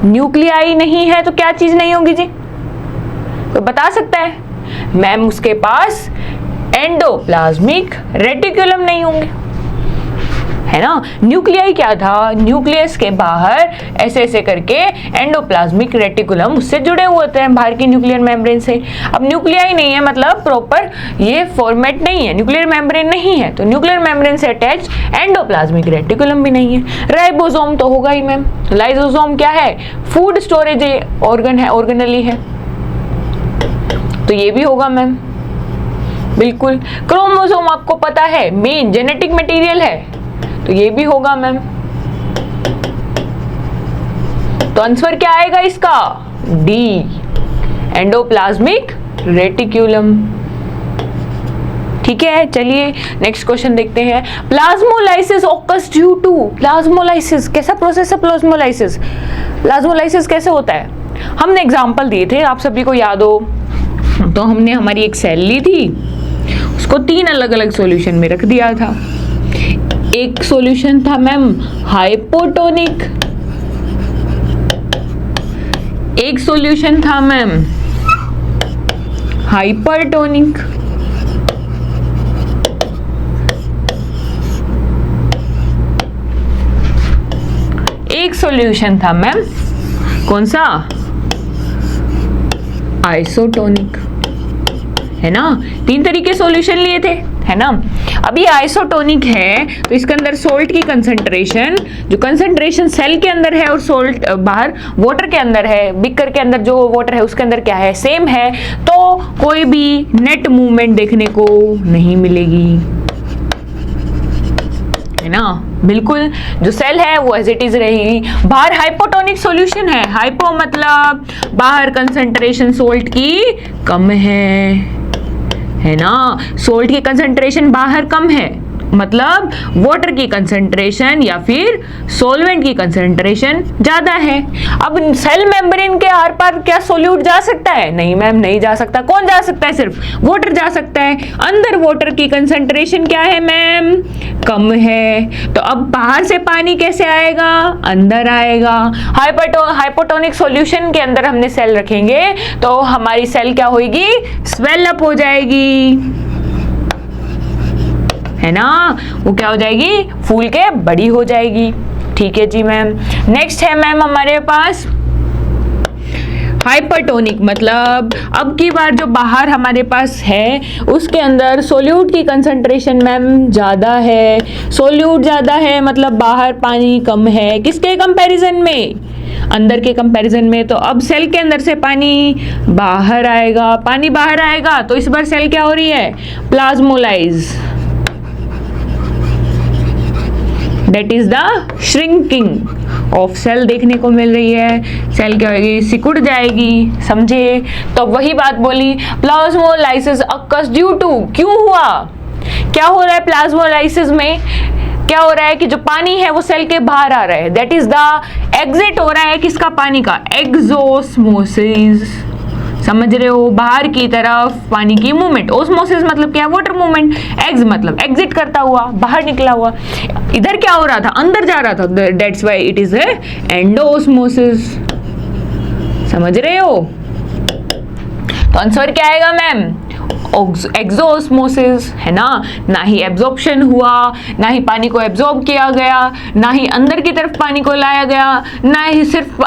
न्यूक्लियाई नहीं है तो क्या चीज नहीं होगी जी, कोई बता सकता है मैम, उसके पास एंडोप्लाज्मिक रेटिकुलम नहीं होंगे, है ना। न्यूक्लियाई क्या था, न्यूक्लियस के बाहर ऐसे ऐसे करके एंडोप्लाज्मिक रेटिकुलम उससे जुड़े हुए होते हैं बाहर की न्यूक्लियर मेम्ब्रेन से। अब न्यूक्लियाई नहीं है मतलब प्रॉपर ये फॉर्मेट नहीं है, न्यूक्लियर मेम्ब्रेन नहीं है, तो न्यूक्लियर मेम्ब्रेन से अटैच एंडोप्लाज्मिक रेटिकुलम भी नहीं है। राइबोसोम तो होगा ही मैम, लाइसोसोम क्या है, फूड स्टोरेज ऑर्गन है, ऑर्गेनली है, तो ये भी होगा मैम, बिल्कुल। क्रोमोसोम आपको पता है मेन जेनेटिक मटेरियल है, तो ये भी होगा मैम। तो आंसर क्या आएगा इसका, डी, एंडोप्लाज्मिक रेटिक्यूलम, ठीक है, चलिए नेक्स्ट क्वेश्चन देखते हैं। Plasmolysis occurs due to, plasmolysis कैसा प्रोसेस है? प्लाज्मोलाइसिस, प्लाज्मोलाइसिस कैसे होता है? हमने एग्जांपल दिए थे, आप सभी को याद हो तो हमने हमारी एक सेल ली थी, उसको 3 अलग अलग सॉल्यूशन में रख दिया था। एक सॉल्यूशन था मैम हाइपोटोनिक, एक सॉल्यूशन था मैम हाइपरटोनिक, एक सॉल्यूशन था मैम कौन सा? आइसोटोनिक, है ना। 3 तरीके सॉल्यूशन लिए थे, है ना। अभी आइसोटोनिक है तो इसके अंदर सोल्ट की कंसंट्रेशन, जो कंसंट्रेशन सेल के अंदर है और सोल्ट बाहर वाटर के अंदर है, बिकर के अंदर जो वाटर है उसके अंदर क्या है? सेम है, तो कोई भी नेट मूवमेंट देखने को नहीं मिलेगी, है ना। बिल्कुल जो सेल है वो एज इट इज रहेगी। बाहर हाइपोटोनिक सॉल्यूशन है, हाइपो मतलब बाहर कंसंट्रेशन सोल्ट की कम है ना। सोल्ट की कंसंट्रेशन बाहर कम है मतलब वाटर की कंसंट्रेशन या फिर सॉल्वेंट की कंसंट्रेशन ज्यादा है। अब सेल मेम्ब्रेन के आर पार क्या सोल्यूट जा सकता है? नहीं मैम, नहीं जा सकता। कौन जा सकता है? सिर्फ वाटर जा सकता है। अंदर वाटर की कंसंट्रेशन क्या है मैम? कम है। तो अब बाहर से पानी कैसे आएगा? अंदर आएगा। हाइपोटोनिक सॉल्यूशन के अंदर हमने सेल रखेंगे तो हमारी सेल क्या होगी? स्वेल अप हो जाएगी, है ना। वो क्या हो जाएगी? फूल के बड़ी हो जाएगी। ठीक है जी मैम। नेक्स्ट है मैम हमारे पास हाइपरटोनिक, मतलब अब की बार जो बाहर हमारे पास है उसके अंदर सोल्यूट की कंसंट्रेशन मैम ज़्यादा है। सोल्यूट ज़्यादा है मतलब बाहर पानी कम है। किसके कंपैरिजन में? अंदर के कंपैरिजन में। तो अब सेल के अंदर से पानी बाहर आएगा। पानी बाहर आएगा तो इस बार सेल क्या हो रही है? Plasmolyse, that is the shrinking of cell देखने को मिल रही है। सेल क्या होगी? सिकुड़ जाएगी, समझे। तो वही बात बोली, प्लाज्मोलाइसिस अकर्स ड्यू टू, क्यों हुआ? क्या हो रहा है प्लाज्मोलाइसिस में? क्या हो रहा है कि जो पानी है वो सेल के बाहर आ रहा है, दैट इज द एग्जिट हो रहा है किसका? पानी का। एक्सोस्मोसिस, समझ रहे हो? बाहर की तरफ पानी की मूवमेंट। ओस्मोसिस मतलब क्या? Water movement. एक्स मतलब एग्जिट करता हुआ, बाहर निकला हुआ। इधर क्या हो रहा था? अंदर जा रहा था, that's why it is endosmosis. समझ रहे हो? तो आंसर क्या आएगा मैम? एक्सोस्मोसिस, है ना ही एब्जॉर्प्शन हुआ, ना ही पानी को एब्जॉर्ब किया गया, ना ही अंदर की तरफ पानी को लाया गया, ना ही सिर्फ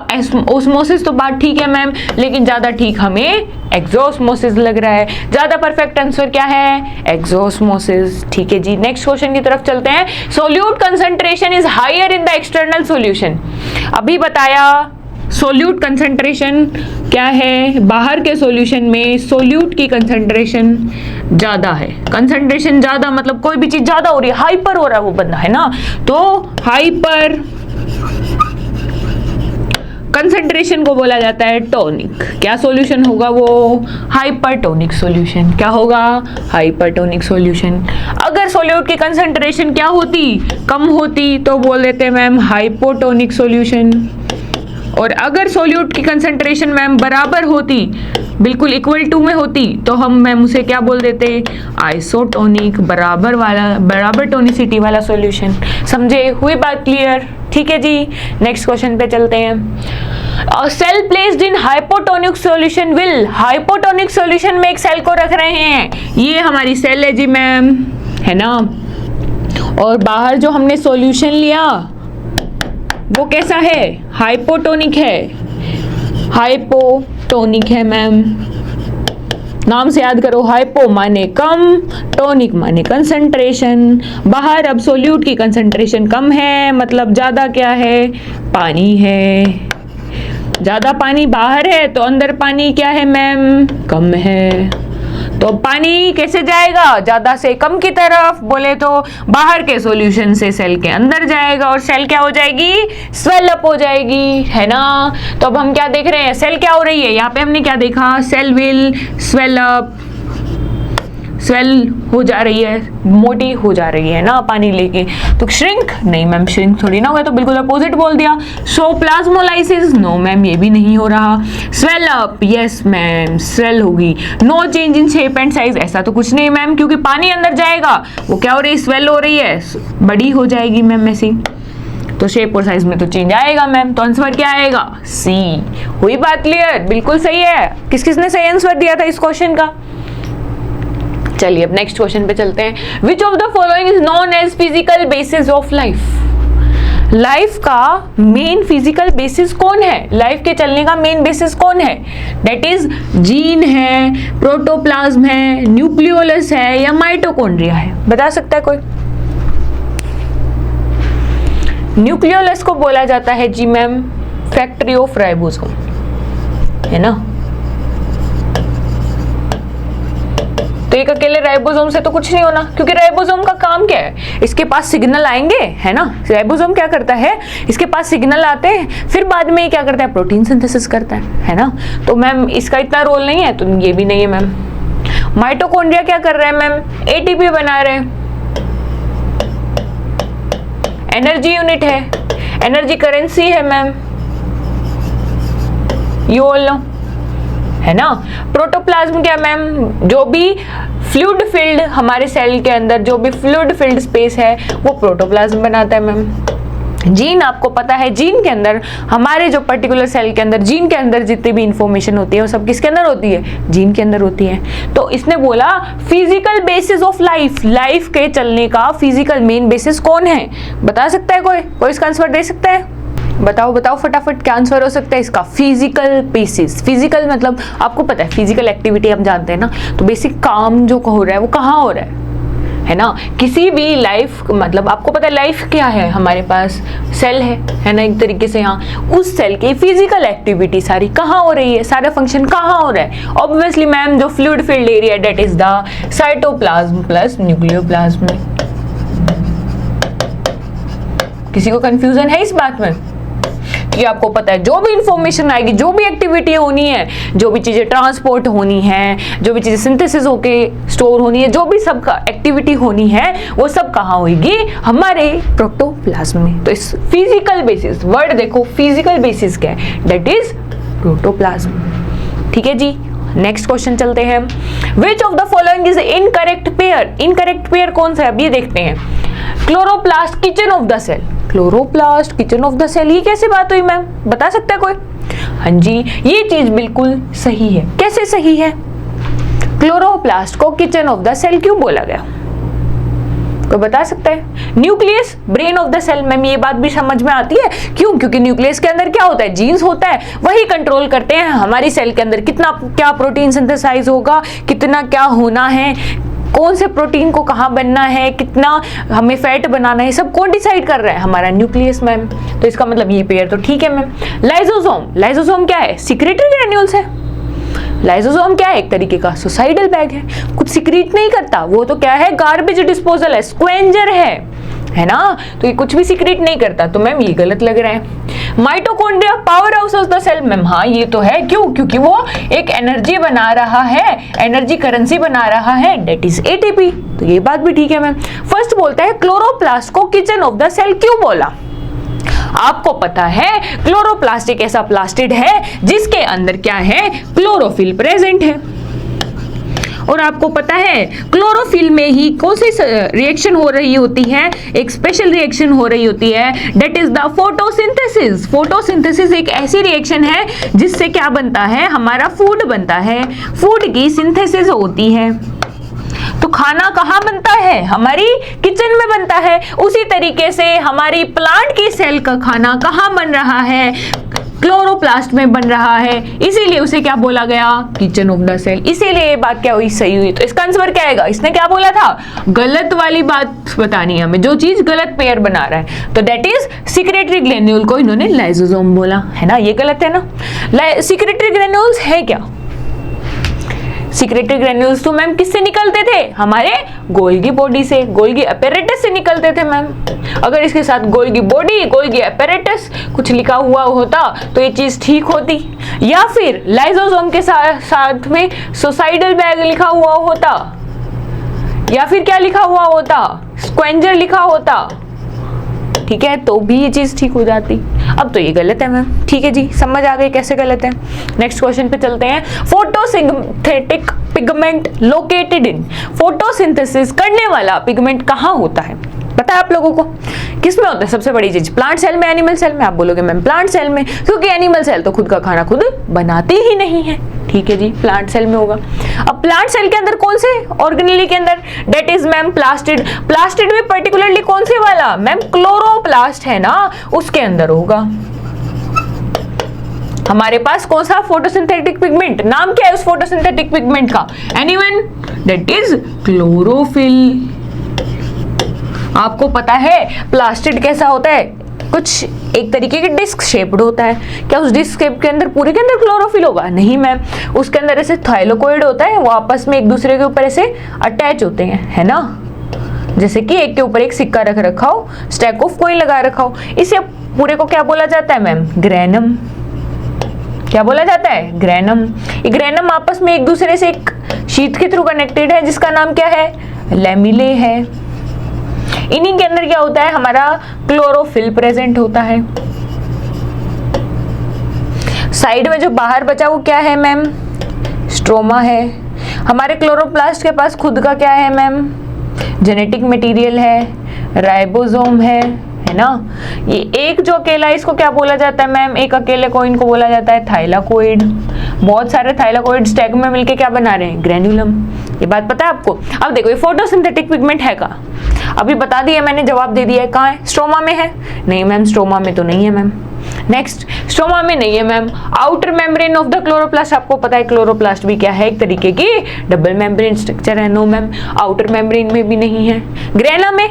ओस्मोसिस। तो बात ठीक है मैम, लेकिन ज्यादा ठीक हमें एक्सोस्मोसिस लग रहा है। ज्यादा परफेक्ट आंसर क्या है? एक्सोस्मोसिस। ठीक है जी, नेक्स्ट क्वेश्चन की तरफ चलते हैं। Solute concentration is higher in the external solution. अभी बताया सोल्यूट कंसंट्रेशन क्या है? बाहर के सॉल्यूशन में सोल्यूट की कंसंट्रेशन ज्यादा है। कंसंट्रेशन ज्यादा मतलब कोई भी चीज ज्यादा हो रही है, हाइपर हो रहा है वो बंदा, है ना। तो हाइपर कंसंट्रेशन को बोला जाता है टोनिक। क्या सॉल्यूशन होगा वो? Hypertonic solution. क्या होगा? Hypertonic solution. अगर सोल्यूट की कंसंट्रेशन क्या होती? कम होती तो बोल देते मैम हाइपोटोनिक सॉल्यूशन। और अगर सोल्यूट की कंसंट्रेशन मैम बराबर होती, बिल्कुल इक्वल टू में होती, तो हम मैम उसे क्या बोल देते? आइसोटोनिक, बराबर वाला, बराबर टोनिसिटी वाला सॉल्यूशन। समझे? हुई बात क्लियर? ठीक है जी, नेक्स्ट क्वेश्चन पे चलते हैं। Cell placed in hypotonic solution will, hypotonic solution में एक सेल को रख रहे हैं, ये हमारी सेल है जी मैम, है ना। और बाहर जो हमने सॉल्यूशन लिया वो कैसा है? हाइपोटोनिक है। हाइपोटोनिक है मैम, नाम से याद करो। हाइपो माने कम, टोनिक माने कंसंट्रेशन। बाहर अब सोल्यूट की कंसंट्रेशन कम है मतलब ज्यादा क्या है? पानी है। ज्यादा पानी बाहर है तो अंदर पानी क्या है मैम? कम है। तो पानी कैसे जाएगा? ज्यादा से कम की तरफ, बोले तो बाहर के सॉल्यूशन से सेल के अंदर जाएगा और सेल क्या हो जाएगी? स्वेल अप हो जाएगी, है ना। तो अब हम क्या देख रहे हैं? सेल क्या हो रही है? यहाँ पे हमने क्या देखा? Cell will swell up, swell हो जा रही है, मोटी हो जा रही है ना पानी लेके, तो श्रिंक नहीं मैम, श्रिंक थोड़ी ना होगा, तो बिल्कुल अपोजिट बोल दिया। सो प्लाज्मोलाइसिस नो मैम, ये भी नहीं हो रहा। Swell up yes ma'am, swell होगी। No change in shape and size, ऐसा तो कुछ नहीं मैम, क्योंकि पानी अंदर जाएगा वो क्या हो रही है, स्वेल हो रही है, बड़ी हो जाएगी मैम ऐसी, तो शेप और साइज में तो चेंज आएगा मैम, तो आंसर क्या आएगा सी। हुई बात क्लियर, बिल्कुल सही है। किस किसने सही आंसर दिया था इस क्वेश्चन का? चलिए अब नेक्स्ट क्वेश्चन पे चलते हैं। Which of the following is known as physical basis of life? Life का मेन फिजिकल बेसिस कौन है? लाइफ के चलने का मेन बेसिस कौन है? दैट इज जीन है, प्रोटोप्लाज्म है, न्यूक्लियोलस है या माइटोकॉन्ड्रिया है? बता सकता है कोई? न्यूक्लियोलस को बोला जाता है जी मैम फैक्ट्री ऑफ राइबोसोम, है ना। तो एक अकेले राइबोसोम से तो कुछ नहीं होना, क्योंकि राइबोसोम का काम क्या है, इसके पास सिग्नल आएंगे, है ना। राइबोसोम क्या करता है, इसके पास सिग्नल आते हैं, फिर बाद में क्या करता है, प्रोटीन सिंथेसिस करता है ना। तो मैम इसका इतना रोल नहीं है, तो ये भी नहीं है मैम। माइटोकॉन्ड्रिया क्या कर रहे हैं मैम, एटीपी बना रहे हैं, एनर्जी यूनिट है, एनर्जी करेंसी है मैम, यू ऑल नो, है ना। प्रोटोप्लाज्म क्या मैम, जो भी फ्लूइड फील्ड हमारे सेल के अंदर, जो भी फ्लूइड फील्ड स्पेस है वो प्रोटोप्लाज्म बनाता है मैम। जीन आपको पता है, जीन के अंदर हमारे जो पर्टिकुलर सेल के अंदर, जीन के अंदर जितनी भी इंफॉर्मेशन होती है वो सब किसके अंदर होती है, जीन के अंदर होती है। तो इसने बोला physical basis of life, life के चलने का फिजिकल मेन बेसिस कौन है? बता सकता है कोई इसका आंसर दे सकता है? बताओ बताओ फटाफट, क्या आंसर हो सकता है इसका? फिजिकल बेसिस, फिजिकल मतलब आपको पता है फिजिकल एक्टिविटी हम जानते हैं ना, तो बेसिक काम जो हो रहा है वो कहाँ हो रहा है ना। किसी भी लाइफ, मतलब आपको पता है लाइफ क्या है, हमारे पास सेल है ना, एक तरीके से यहाँ उस सेल की फिजिकल एक्टिविटी सारी कहाँ हो रही है, सारा फंक्शन कहाँ हो रहा है? ऑब्वियसली मैम जो fluid field area that is the cytoplasm plus nucleoplasm में। किसी को कंफ्यूजन है इस बात में? कि आपको पता है जो भी इंफॉर्मेशन आएगी, जो भी एक्टिविटी होनी है, जो भी चीजें ट्रांसपोर्ट होनी है, जो भी चीजें सिंथेसिस होके स्टोर होनी है, जो भी सबका एक्टिविटी होनी है वो सब कहाँ होगी, हमारे प्रोटोप्लाज्म में। तो इस फिजिकल बेसिस, वर्ड देखो फिजिकल बेसिस क्या है, दैट इज प्रोटोप्लाज्म। ठीक है जी, नेक्स्ट क्वेश्चन चलते हैं। Which of the following is incorrect pair? Incorrect pair कौन सा है अब ये देखते हैं। Chloroplast kitchen of the cell, chloroplast kitchen of the cell, ये कैसे बात हुई मैम, बता सकता है कोई? हाँ जी, ये चीज बिल्कुल सही है। कैसे सही है? क्लोरोप्लास्ट को किचन ऑफ द सेल क्यों बोला गया, कोई बता सकता है? Nucleus brain of the cell, ma'am ये बात भी समझ में आती है, क्यों? क्योंकि न्यूक्लियस के अंदर क्या होता है, जीन्स होता है, वही कंट्रोल करते हैं हमारी सेल के अंदर कितना क्या प्रोटीन सिंथेसाइज होगा, कितना क्या होना है, कौन से प्रोटीन को कहाँ बनना है, कितना हमें फैट बनाना है, सब कौन डिसाइड कर रहा है, हमारा न्यूक्लियस मैम। तो इसका मतलब ये पेयर तो ठीक है मैम। लाइसोसोम, लाइसोसोम क्या है, सिक्रेटरी ग्रेन्यूल्स है। लाइसोसोम क्या है, एक तरीके का सुसाइडल बैग है, कुछ सिक्रीट नहीं करता, वो तो क्या है, गार्बेज डिस्पोजल है, स्क्वेंजर है ना, तो ये कुछ भी सिक्रेट नहीं करता, तो मैम ये गलत लग रहा है। Mitochondria power house of the cell, ma'am हाँ ये तो है, क्यों? क्योंकि वो एक एनर्जी बना रहा है, एनर्जी करेंसी बना रहा है, दैट इज एटीपी, तो ये बात भी ठीक है मैम। फर्स्ट बोलता है क्लोरोप्लास्ट को किचन ऑफ द सेल क्यों बोला? आपको पता है क्लोरोप्लास्ट एक ऐसा प्लास्टिड है जिसके अंदर क्या है, क्लोरोफिल प्रेजेंट है, और आपको पता है क्लोरोफिल में ही कौन सी रिएक्शन हो रही होती है, एक स्पेशल रिएक्शन हो रही होती है, that is the photosynthesis. Photosynthesis एक ऐसी रिएक्शन है जिससे क्या बनता है, हमारा फूड बनता है, फूड की सिंथेसिस होती है। तो खाना कहाँ बनता है, हमारी किचन में बनता है। उसी तरीके से हमारी प्लांट की सेल का खाना कहाँ बन रहा है, क्लोरोप्लास्ट में बन रहा है, इसीलिए उसे क्या बोला गया, किचन ऑफ द सेल। इसीलिए ये बात क्या हुई, सही हुई। तो इसका आंसर क्या आएगा, इसने क्या बोला था, गलत वाली बात बतानी है हमें, जो चीज गलत पेयर बना रहा है, तो दैट इज सिक्रेटरी ग्रेन्यूल को इन्होंने लाइसोसोम बोला, है ना, ये गलत है ना। सिक्रेटरी ग्रेन्यूल्स है क्या, सिक्रेटरी ग्रेन्यूल्स तो मैम किससे निकलते थे, हमारे गोल्गी बॉडी से, गोल्गी अपैरेटस से निकलते थे मैम। अगर इसके साथ गोल्गी बॉडी, गोल्गी अपैरेटस कुछ लिखा हुआ होता तो ये चीज ठीक होती, या फिर लाइसोसोम के साथ में सुसाइडल बैग लिखा हुआ होता, या फिर क्या लिखा हुआ होता, स्क्वेंजर लिखा होता, ठीक है, तो भी ये चीज ठीक हो जाती। अब तो ये गलत है मैम, ठीक है जी, समझ आ गई कैसे गलत है। नेक्स्ट क्वेश्चन पे चलते हैं। Photosynthetic pigment located in, photosynthesis करने वाला पिगमेंट कहाँ होता है, पता है आप लोगों को किस में होता है? सबसे बड़ी चीज, प्लांट सेल में, एनिमल सेल में? आप बोलोगे मैम प्लांट सेल में, क्योंकि एनिमल सेल तो खुद का खाना खुद बनाते ही नहीं है, ठीक है जी, प्लांट सेल में होगा। अब प्लांट सेल के अंदर कौन से ऑर्गेनेली के अंदर? That is ma'am plastid. Plastid में पर्टिकुलरली कौन से वाला मैम? क्लोरोप्लास्ट है ना, उसके अंदर होगा। हमारे पास कौन सा फोटोसिंथेटिक पिगमेंट, नाम क्या है उस फोटोसिंथेटिक पिगमेंट का? एनीवन? That is chlorophyll. आपको पता है प्लास्टिड कैसा होता है? कुछ एक तरीके के डिस्क शेप्ड होता है। क्या उस डिस्क शेप के अंदर पूरे के अंदर क्लोरोफिल होगा? नहीं मैम, उसके अंदर ऐसे थाइलोकोइड होता है, वो आपस में एक दूसरे के ऊपर ऐसे अटैच होते हैं, है ना, जैसे कि एक के ऊपर एक सिक्का रख रखा हो, स्टैक ऑफ कॉइन लगा रखा हो। इसे पूरे को क्या बोला जाता है मैम? ग्रेनम। क्या बोला जाता है? ग्रेनम। ये ग्रेनम आपस में एक दूसरे से एक शीट के थ्रू कनेक्टेड है, जिसका नाम क्या है? लैमिले है। इन्हीं के अंदर क्या होता है? हमारा क्लोरोफिल प्रेजेंट होता है। साइड में जो बाहर बचा वो क्या है मैम? स्ट्रोमा है। हमारे क्लोरोप्लास्ट के पास खुद का क्या है मैम? जेनेटिक मटेरियल है, राइबोसोम है ना। ये एक जो अकेला, इसको क्या बोला जाता है मैम? एक अकेले को इनको बोला जाता है थाइलाकोइड। बहुत सारे थाइलाकोइड स्टैक में मिलके क्या बना रहे हैं? ग्रेन्युलम। ये बात पता है आपको? अब देखो ये फोटोसिंथेटिक पिगमेंट है का, अभी बता दिया मैंने, जवाब दे दिया है। कहाँ है? स्ट्रोमा में है? नहीं मैम, स्ट्रोमा में तो नहीं है मैम। नेक्स्ट, स्ट्रोमा में नहीं है ma'am. Outer membrane of the chloroplast, आपको पता है क्लोरोप्लास्ट भी क्या है? एक तरीके की डबल मेम्ब्रेन स्ट्रक्चर है। नो मैम, आउटर मेम्ब्रेन में भी नहीं है। ग्रेना में?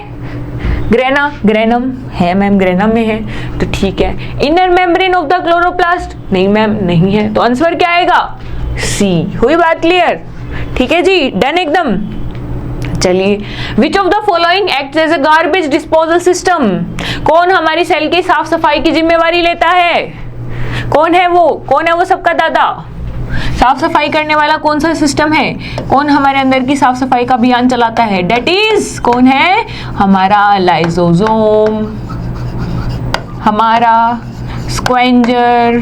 ग्रेनम है मैम, ग्रेनम में है तो ठीक है। Inner membrane of the chloroplast? नहीं मैम, नहीं है, तो आंसर क्या आएगा? सी। हुई बात क्लियर? ठीक है जी, डन एकदम। चलिए, which of the following act as a garbage disposal system, कौन हमारी सेल की साफ सफाई की जिम्मेवारी लेता है? कौन है वो? कौन है वो सबका दादा? साफ सफाई करने वाला कौन सा सिस्टम है? कौन हमारे अंदर की साफ सफाई का अभियान चलाता है? डेट इज कौन है? हमारा लाइसोसोम, हमारा स्क्वेंजर,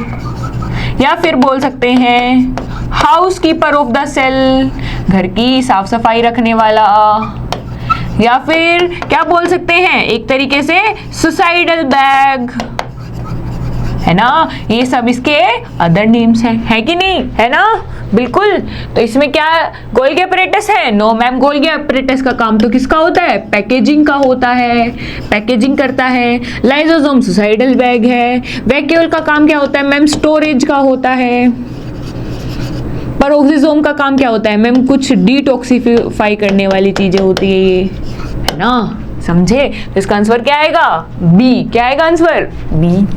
या फिर बोल सकते हैं housekeeper of the cell, घर की साफ सफाई रखने वाला, या फिर क्या बोल सकते हैं एक तरीके से सुसाइडल बैग, है ना। ये सब इसके अदर नेम्स हैं, है कि नहीं? है ना, बिल्कुल। तो इसमें क्या गोल्गी अपैरेटस है? नो मैम, गोल्गी अपैरेटस का काम तो किसका होता है? पैकेजिंग का होता है, पैकेजिंग करता है। लाइसोसोम सुसाइडल बैग है। वैक्यूल का काम क्या होता है मैम? स्टोरेज का होता है। पेरोक्सिसोम का काम क्या होता है मैम? कुछ डिटॉक्सिफाई करने वाली चीजें होती है ये, है ना, समझे। तो इसका आंसर क्या आएगा? बी। क्या आएगा आंसर? बी।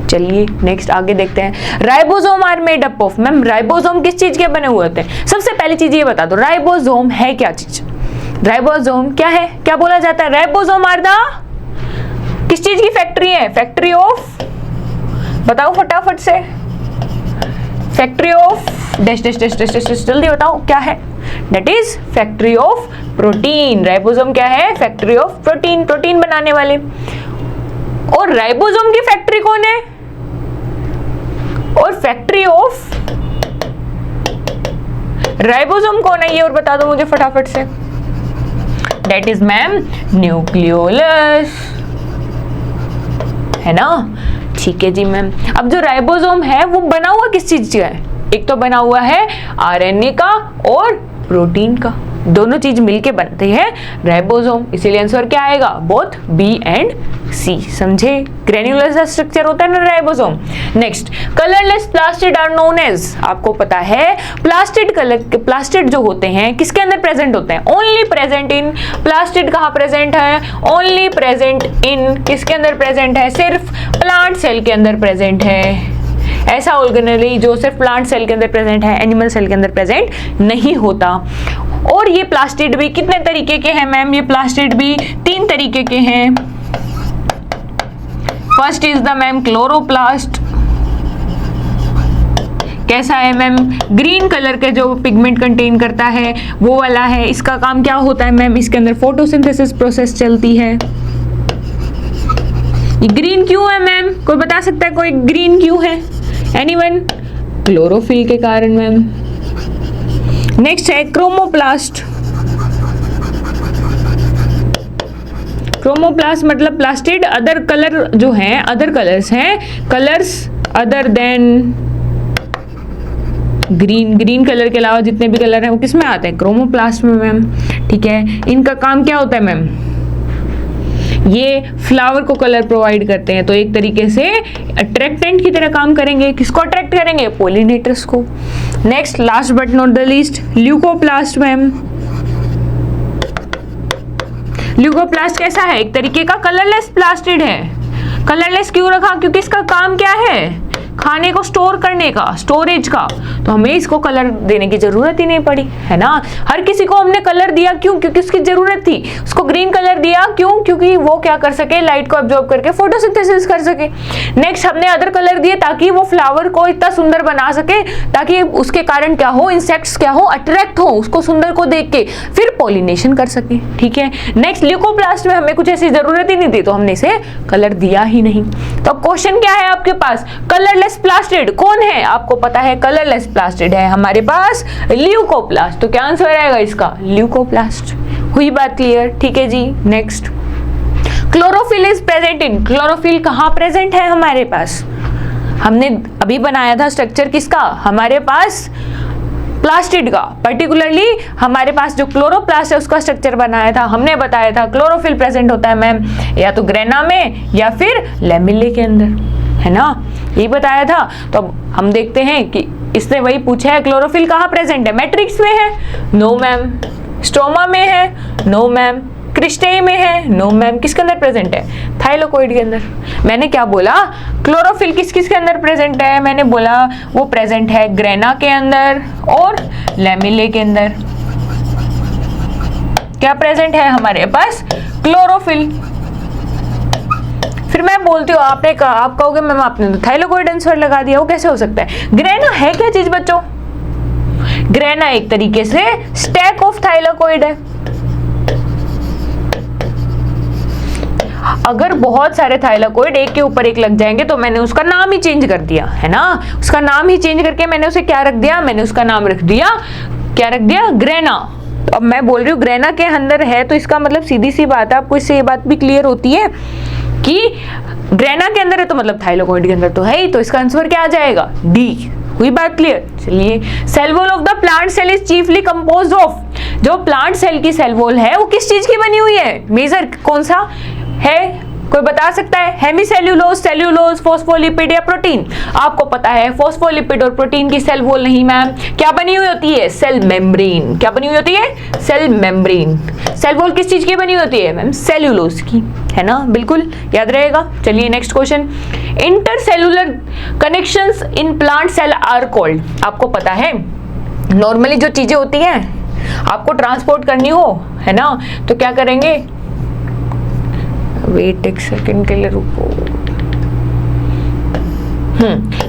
चलिए नेक्स्ट आगे देखते हैं। Ribosome are made up of, ma'am ribosome किस चीज के बने हुए होते हैं? सबसे पहली चीज ये बता दो, राइबोसोम है क्या चीज? राइबोसोम क्या है? क्या बोला जाता है? राइबोसोम आर द किस चीज की फैक्ट्री है? फैक्ट्री ऑफ, बताओ फटाफट से, factory of dash dash dash dash dash, जल्दी बताओ क्या है? That is factory of protein. Ribosome क्या है? फैक्ट्री ऑफ प्रोटीन, प्रोटीन बनाने वाले। और राइबोसोम की फैक्ट्री कौन है? और फैक्ट्री ऑफ राइबोसोम कौन है ये और बता दो मुझे फटाफट से। दैट इज मैम न्यूक्लियोलस, है ना। ठीक है जी मैम। अब जो राइबोसोम है वो बना हुआ किस चीज का है? एक तो बना हुआ है आरएनए का और प्रोटीन का, दोनों चीज मिलके बनते हैं राइबोसोम। इसीलिए आंसर क्या आएगा? बोथ बी एंड सी, समझे। ग्रेन्युलर स्ट्रक्चर होता है ना ribosome. Next, colourless plastid are known as, आपको पता है प्लास्टिड जो होते हैं किसके अंदर प्रेजेंट होते हैं? ओनली प्रेजेंट इन, प्लास्टिड कहाँ प्रेजेंट है? ओनली प्रेजेंट इन, किसके अंदर प्रेजेंट है? सिर्फ प्लांट सेल के अंदर प्रेजेंट है। ऐसा ऑर्गेनेली जो सिर्फ प्लांट सेल के अंदर प्रेजेंट है, एनिमल सेल के अंदर प्रेजेंट नहीं होता। और ये प्लास्टिड भी कितने तरीके के हैं मैम? ये प्लास्टिड भी 3 तरीके के हैं। First is the ma'am chloroplast. कैसा है मैम? ग्रीन कलर के जो पिगमेंट कंटेन करता है वो वाला है। इसका काम क्या होता है मैम? इसके अंदर फोटोसिंथेसिस प्रोसेस चलती है। ये ग्रीन क्यों है मैम? कोई बता सकता है कोई ग्रीन क्यों है? एनीवन? क्लोरोफिल के कारण मैम। नेक्स्ट है क्रोमोप्लास्ट। क्रोमोप्लास्ट मतलब प्लास्टिड अदर कलर जो हैं, अदर कलर्स हैं, colours other than green. Green colour के अलावा जितने भी कलर हैं वो किस में आते हैं? क्रोमोप्लास्ट में मैम। ठीक है, इनका काम क्या होता है मैम? ये फ्लावर को कलर प्रोवाइड करते हैं, तो एक तरीके से अट्रैक्टेंट की तरह काम करेंगे। किसको अट्रैक्ट करेंगे? पोलिनेटर्स को। Next, last but not the least, leucoplast ma'am. Leucoplast कैसा है? एक तरीके का कलरलेस प्लास्टिड है। कलरलेस क्यों रखा? क्योंकि इसका काम क्या है? खाने को स्टोर करने का, स्टोरेज का, तो हमें इसको कलर देने की जरूरत ही नहीं पड़ी, है ना। हर किसी को हमने कलर दिया क्यों? क्योंकि उसकी जरूरत थी। उसको ग्रीन कलर दिया क्यों? क्योंकि वो क्या कर सके? लाइट को एब्जॉर्ब करके फोटोसिंथेसिस कर सके। नेक्स्ट, हमने अदर कलर दिए ताकि वो फ्लावर को इतना सुंदर बना सके, ताकि उसके कारण क्या हो? इंसेक्ट्स क्या हो? अट्रैक्ट हो उसको सुंदर को देख के, फिर पॉलिनेशन कर सके। ठीक है। नेक्स्ट, ल्यूकोप्लास्ट में हमें कुछ ऐसी जरूरत ही नहीं थी, तो हमने इसे कलर दिया ही नहीं। तो क्वेश्चन क्या है आपके पास? कलरलेस प्लास्टिड कौन है? आपको पता है कलरलेस प्लास्टिड है हमारे पास ल्यूकोप्लास्ट। तो क्या आंसर आएगा इसका? ल्यूकोप्लास्ट। हुई बात क्लियर? ठीक है जी। Next, chlorophyll is present in. Chlorophyll कहाँ प्रेजेंट है हमारे पास? हमने अभी बनाया था स्ट्रक्चर किसका? हमारे पास प्लास्टिड का। पर्टिकुलरली हमारे पास जो क्लोरोप्लास्ट है उसका स्ट्रक्चर बनाया था। हमने बताया था क्लोरोफिल प्रेजेंट होता है मैम या तो ग्रेना में या फिर लैमेले के अंदर, है ना, यही बताया था। तो अब हम देखते हैं कि इसने वही पूछा है क्लोरोफिल कहाँ प्रेजेंट है? मैट्रिक्स में है? No ma'am. स्ट्रोमा में है? No ma'am. क्रिस्टेई में है? No ma'am. किसके अंदर प्रेजेंट है? थाइलोकोइड के अंदर। मैंने क्या बोला? क्लोरोफिल किस किस के अंदर प्रेजेंट है? मैंने बोला वो प्रेजेंट है ग्रेना के अंदर और लैमेले के अंदर। क्या प्रेजेंट है हमारे पास? क्लोरोफिल। फिर मैं बोलती हूँ, आपने कहा, आप कहोगे मैम आपने तो थाइलोकोइड आंसर लगा दिया, वो कैसे हो सकता है? ग्रेना है क्या चीज बच्चों? ग्रेना एक तरीके से स्टैक ऑफ थाइलोकोइड है। अगर बहुत सारे थाइलोकोइड एक के ऊपर एक लग जाएंगे तो मैंने उसका नाम ही चेंज कर दिया, है ना। उसका नाम ही चेंज करके मैंने उसे क्या रख दिया? मैंने उसका नाम रख दिया, क्या रख दिया? ग्रेना। तो अब मैं बोल रही हूँ ग्रेना के अंदर है, तो इसका मतलब सीधी सी बात है, आपको इससे ये बात भी क्लियर होती है कि ग्रेना के अंदर है तो मतलब थाइलोकोइड के अंदर तो है ही, तो इसका आंसर क्या आ जाएगा? डी। हुई बात क्लियर? चलिए, cell wall of the plant cell is chiefly composed of. जो प्लांट सेल की सेल वॉल है वो किस चीज की बनी हुई है? मेजर कौन सा है? कोई बता सकता है? हेमीसेल्यूलोज, सेल्यूलोज, फॉस्फोलिपिड या प्रोटीन? आपको पता है फॉस्फोलिपिड और प्रोटीन की सेल वॉल नहीं मैम, क्या बनी हुई होती है? Cell membrane. क्या बनी हुई होती है? Cell membrane. सेल वॉल किस चीज की बनी होती है मैम? सेल्यूलोज की, है ना, बिल्कुल याद रहेगा। चलिए next question, intercellular connections in plant cell are called. आपको पता है नॉर्मली जो चीजें होती हैं आपको ट्रांसपोर्ट करनी हो, है ना, तो क्या करेंगे? वेट एक सेकंड के लिए रुको।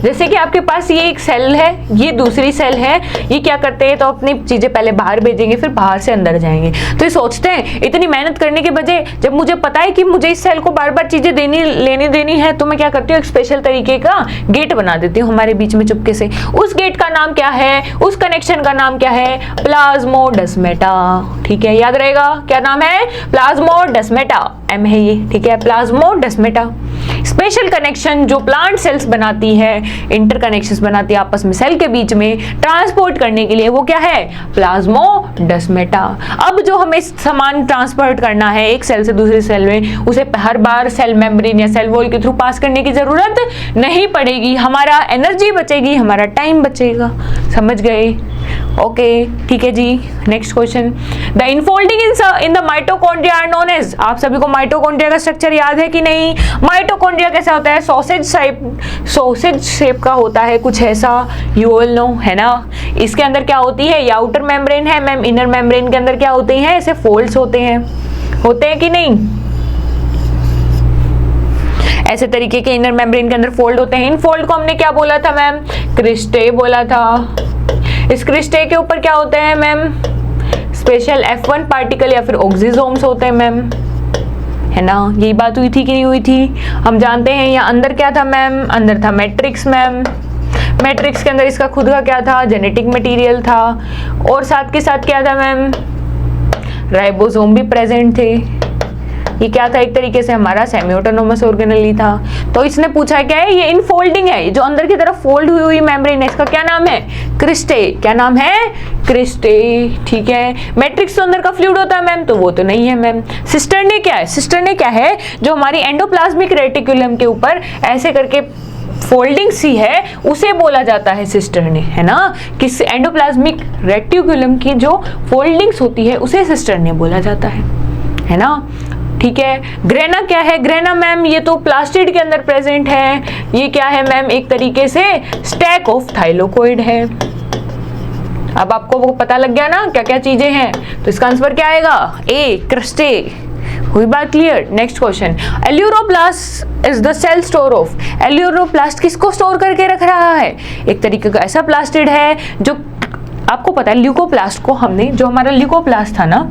जैसे कि आपके पास ये एक सेल है, ये दूसरी सेल है, ये क्या करते हैं? तो अपनी चीजें पहले बाहर भेजेंगे, फिर बाहर से अंदर जाएंगे। तो ये सोचते हैं इतनी मेहनत करने के बजाय, जब मुझे पता है कि मुझे इस सेल को बार बार चीजें लेनी देनी है, तो मैं क्या करती हूँ? एक स्पेशल तरीके का गेट बना देती हूँ हमारे बीच में चुपके से। उस गेट का नाम क्या है? उस कनेक्शन का नाम क्या है? प्लाज्मोडेस्माटा। ठीक है, याद रहेगा क्या नाम है? प्लाज्मोडेस्माटा। एम है ये, ठीक है, प्लाज्मोडेस्माटा। स्पेशल कनेक्शन जो प्लांट सेल्स बनाती है, इंटरकनेक्शंस बनाती है आपस में सेल के बीच में ट्रांसपोर्ट करने के लिए, वो क्या है? प्लाज्मोडेस्माटा। अब जो हमें सामान ट्रांसपोर्ट करना है एक सेल से दूसरे सेल में, उसे हर बार सेल मेम्ब्रेन या सेल वॉल के थ्रू पास करने की जरूरत नहीं पड़ेगी। हमारा एनर्जी बचेगी, हमारा टाइम बचेगा। समझ गए? ओके, ठीक है जी। Next question, the infolding in the mitochondria are known as. आप सभी को माइटोकॉन्ड्रिया का स्ट्रक्चर याद है कि नहीं? माइटोकॉन्ड्रिया कैसा होता है? सॉसेज शेप का होता है, कुछ ऐसा, यू ऑल नो, है ना। इसके अंदर क्या होती है? ये आउटर मेम्ब्रेन है मैम, इनर मेम्ब्रेन के अंदर क्या होते हैं? ऐसे फोल्ड्स होते हैं कि नहीं? ऐसे तरीके के इनर मेम्ब्रेन के अंदर फोल्ड होते हैं। इन फोल्ड को हमने क्या बोला था मैम? क्रिस्टे बोला था। इस क्रिस्टे के ऊपर क्या होते हैं मैम? स्पेशल F1 पार्टिकल या फिर ऑक्सीजोम्स होते हैं मैम, है ना। यही बात हुई थी कि नहीं हुई थी? हम जानते हैं यहाँ अंदर क्या था मैम? अंदर था मैट्रिक्स मैम। मैट्रिक्स के अंदर इसका खुद का क्या था? जेनेटिक मटेरियल था। और साथ के साथ क्या था मैम? राइबोसोम भी प्रेजेंट थे। ये क्या था? एक तरीके से हमारा सेमी ऑटोनोमस ऑर्गेनेली था। तो इसने पूछा क्या है? ये इनफोल्डिंग है, जो अंदर की तरफ फोल्ड हुई हुई मेम्ब्रेन है, इसका क्या नाम है? क्रिस्टे। क्या नाम है? क्रिस्टे, ठीक है। मैट्रिक्स तो अंदर का फ्लूइड होता है मैम, तो वो तो नहीं है मैम। सिस्टर्ने क्या है? सिस्टर्ने क्या है? जो हमारी एंडोप्लाज्मिक रेटिकुलम के ऊपर ऐसे करके फोल्डिंग सी है, उसे बोला जाता है सिस्टर्ने, है ना। किस एंडोप्लाज्मिक रेटिकुलम की जो फोल्डिंग्स होती है उसे सिस्टर्ने बोला जाता है ना। ठीक है। ग्रेना क्या है? ग्रेना मैम ये तो प्लास्टिड के अंदर प्रेजेंट है। ये क्या है मैम? एक तरीके से स्टैक ऑफ थाइलोकोइड है। अब आपको वो पता लग गया ना क्या क्या चीजें हैं, तो इसका आंसर क्या आएगा? A, cristae. हुई बात clear? Next question, aleuroplast is the cell store of. Aleuroplast किसको स्टोर करके रख रहा है? एक तरीके का ऐसा प्लास्टिड है जो आपको पता है, ल्यूकोप्लास्ट को हमने, जो हमारा ल्यूकोप्लास्ट था ना,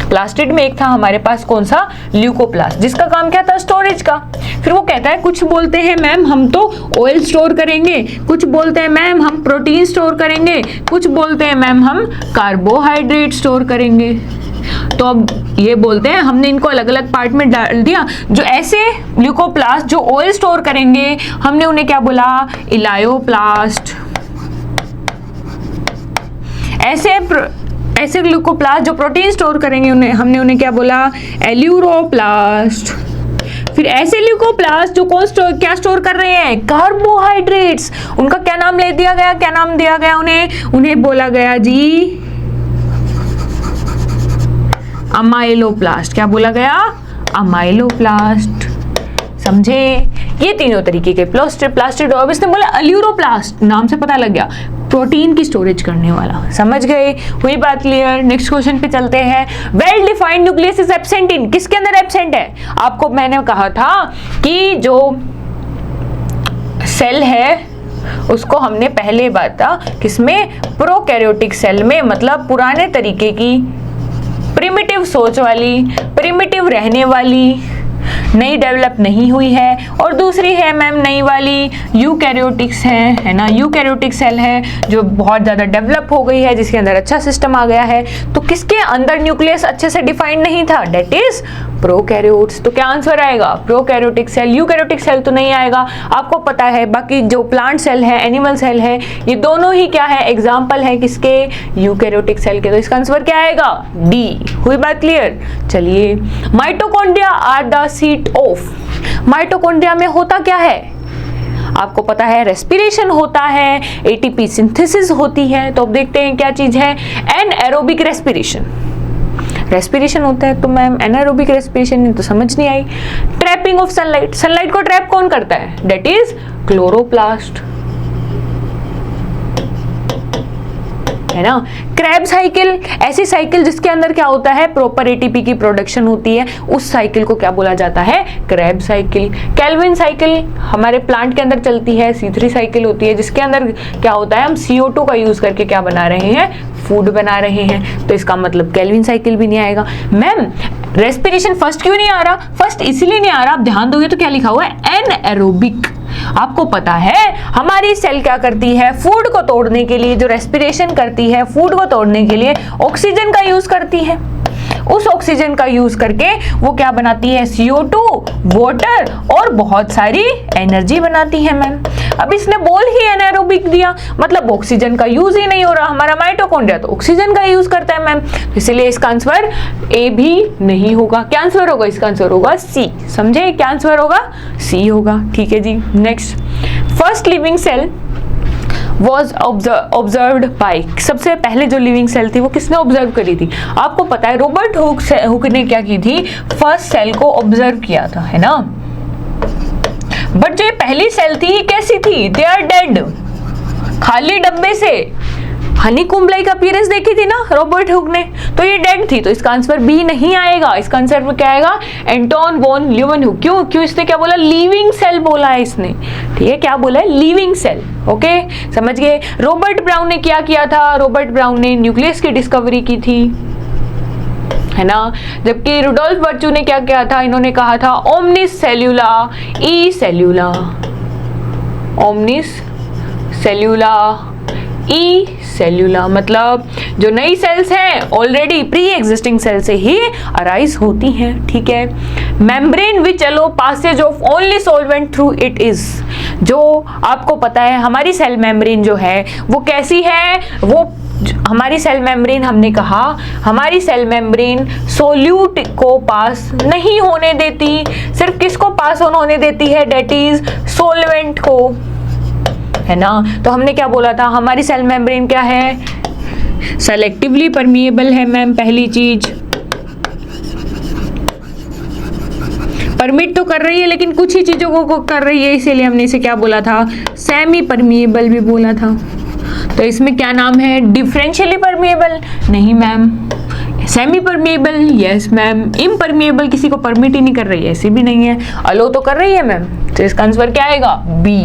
प्लास्टिड में एक था हमारे पास कौन सा? ल्यूकोप्लास्ट, जिसका काम क्या था? स्टोरेज का। फिर वो कहता है, कुछ बोलते हैं मैम हम तो ऑयल स्टोर करेंगे, कुछ बोलते हैं मैम हम प्रोटीन स्टोर करेंगे, कुछ बोलते हैं मैम हम कार्बोहाइड्रेट स्टोर करेंगे। तो अब ये बोलते हैं, हमने इनको अलग अलग पार्ट में डाल दिया। जो ऐसे ल्यूकोप्लास्ट जो ऑयल स्टोर करेंगे, हमने उन्हें क्या बोला? इलायोप्लास्ट। ऐसे ग्लूकोप्लास्ट जो प्रोटीन स्टोर करेंगे हमने उन्हें क्या बोला? एल्यूरोप्लास्ट। फिर ऐसे ल्यूकोप्लास्ट जो क्या स्टोर कर रहे हैं? कार्बोहाइड्रेट्स। उनका क्या नाम ले दिया गया? क्या नाम दिया गया उन्हें बोला गया जी अमाइलोप्लास्ट। क्या बोला गया? अमाइलोप्लास्ट। समझे? ये तीनों तरीके के प्लास्टिड। और इसने बोला एल्यूरोप्लास्ट, नाम से पता लग गया, प्रोटीन की स्टोरेज करने वाला। समझ गए? हुई बात क्लियर? नेक्स्ट क्वेश्चन पे चलते हैं। Well defined nucleus is absent in. किसके अंदर एब्सेंट है? आपको मैंने कहा था कि जो सेल है उसको हमने पहले बात था किसमें? प्रोकैरियोटिक सेल में, मतलब पुराने तरीके की प्रिमिटिव सोच वाली, प्रिमिटिव रहने वाली, नई डेवलप नहीं हुई है। और दूसरी है मैम नई वाली यूकैरियोटिक्स है ना। यूकैरियोटिक सेल है जो बहुत ज़्यादा डेवलप हो गई है, जिसके अंदर अच्छा सिस्टम आ गया है। तो किसके अंदर न्यूक्लियस अच्छे से डिफाइंड नहीं था? That is prokaryotes. तो क्या आंसर आएगा? Prokaryotic cell. यूकैरियोटिक सेल तो नहीं आएगा, आपको पता है। बाकी जो प्लांट सेल है, एनिमल सेल है, ये दोनों ही क्या है? एग्जाम्पल है किसके? यूकैरियोटिक सेल के। तो इसका आंसर क्या आएगा? डी। हुई बात क्लियर? चलिए, mitochondria are the seat of. Mitochondria में होता क्या है? आपको पता है रेस्पिरेशन होता है, एटीपी सिंथेसिस होती है। तो अब देखते हैं क्या चीज है? Anaerobic respiration. रेस्पिरेशन होता है, तो मैम एनारोबिक रेस्पिरेशन तो समझ नहीं आई। Trapping of sunlight. सनलाइट को ट्रैप कौन करता है? डेट इज क्लोरोप्लास्ट, है ना। क्रैब साइकिल, ऐसी साइकिल जिसके अंदर क्या होता है? प्रॉपर एटीपी की प्रोडक्शन होती है, उस साइकिल को क्या बोला जाता है? Krebs cycle. कैल्विन साइकिल हमारे प्लांट के अंदर चलती है, C3 साइकिल होती है, जिसके अंदर क्या होता है? हम CO2 का यूज करके क्या बना रहे हैं? फूड बना रहे हैं। तो इसका मतलब कैल्विन साइकिल भी नहीं आएगा। मैम रेस्पिरेशन फर्स्ट क्यों नहीं आ रहा? फर्स्ट इसीलिए नहीं आ रहा, आप ध्यान दोगे तो क्या लिखा हुआ है? एनएरोबिक। आपको पता है हमारी सेल क्या करती है? फूड को तोड़ने के लिए, जो रेस्पिरेशन करती है, फूड को तोड़ने के लिए ऑक्सीजन का यूज करती है। उस ऑक्सीजन का यूज करके वो क्या बनाती है? CO2, वाटर और बहुत सारी एनर्जी बनाती है मैम। अब इसने बोल ही एनारोबिक दिया, मतलब ऑक्सीजन का यूज ही नहीं हो रहा। हमारा माइटोकॉन्ड्रिया तो ऑक्सीजन का यूज करता है मैम, इसीलिए इसका आंसर ए भी नहीं होगा। क्या आंसर होगा? इसका आंसर होगा सी। समझे? क्या आंसर होगा? सी होगा। ठीक है जी। Next, first living cell was observed by। सबसे पहले जो लिविंग सेल थी वो किसने ऑब्जर्व करी थी? आपको पता है रॉबर्ट हुक ने क्या की थी? फर्स्ट सेल को ऑब्जर्व किया था, है ना। बट जो ये पहली सेल थी कैसी थी? They are dead. खाली डब्बे से हनीकॉम्ब लाइक अपीयरेंस देखी थी ना रॉबर्ट हुक ने, तो ये डेड थी, तो इसका आंसर बी नहीं आएगा। इसका आंसर क्या आएगा? Anton von Leeuwenhoek. क्यों इसने क्या बोला? लिविंग सेल बोला है इसने, ठीक है, क्या बोला है? Living cell. ओके, समझ गए। रॉबर्ट ब्राउन ने क्या किया था? रॉबर्ट ब्राउन ने न्यूक्लियस की डिस्कवरी की थी, है ना। जबकि रुडोल्फ बर्चू ने क्या किया था? इन्होंने कहा था ओमनिस सेल्यूला ई सेल्यूला, ओमनिस सेल्यूला ई सेल्यूला, मतलब जो नई सेल्स हैं ऑलरेडी प्री एग्जिस्टिंग सेल से ही अराइज होती हैं, ठीक है। Membrane which allow passage of only solvent through it is, जो आपको पता है हमारी सेल मेम्ब्रेन जो है वो कैसी है? वो हमारी सेल मेम्ब्रेन, हमने कहा हमारी सेल मेम्ब्रेन सोल्यूट को पास नहीं होने देती, सिर्फ किसको पास होने देती है? डेट इज सोलवेंट को, है ना। तो हमने क्या बोला था? हमारी सेल मेम्ब्रेन क्या है? सेलेक्टिवली परमिएबल है मैम, पहली चीज। परमिट तो कर रही है लेकिन कुछ ही चीजों को कर रही है, इसीलिए हमने इसे क्या बोला था? सेमी परमिएबल भी बोला था। तो इसमें क्या नाम है? डिफरेंशियली परमिएबल नहीं ma'am, semi permeable yes ma'am, impermeable किसी को परमिट ही नहीं कर रही है, ऐसी भी नहीं है, अलो तो कर रही है मैम। तो इसका आंसर क्या आएगा? बी।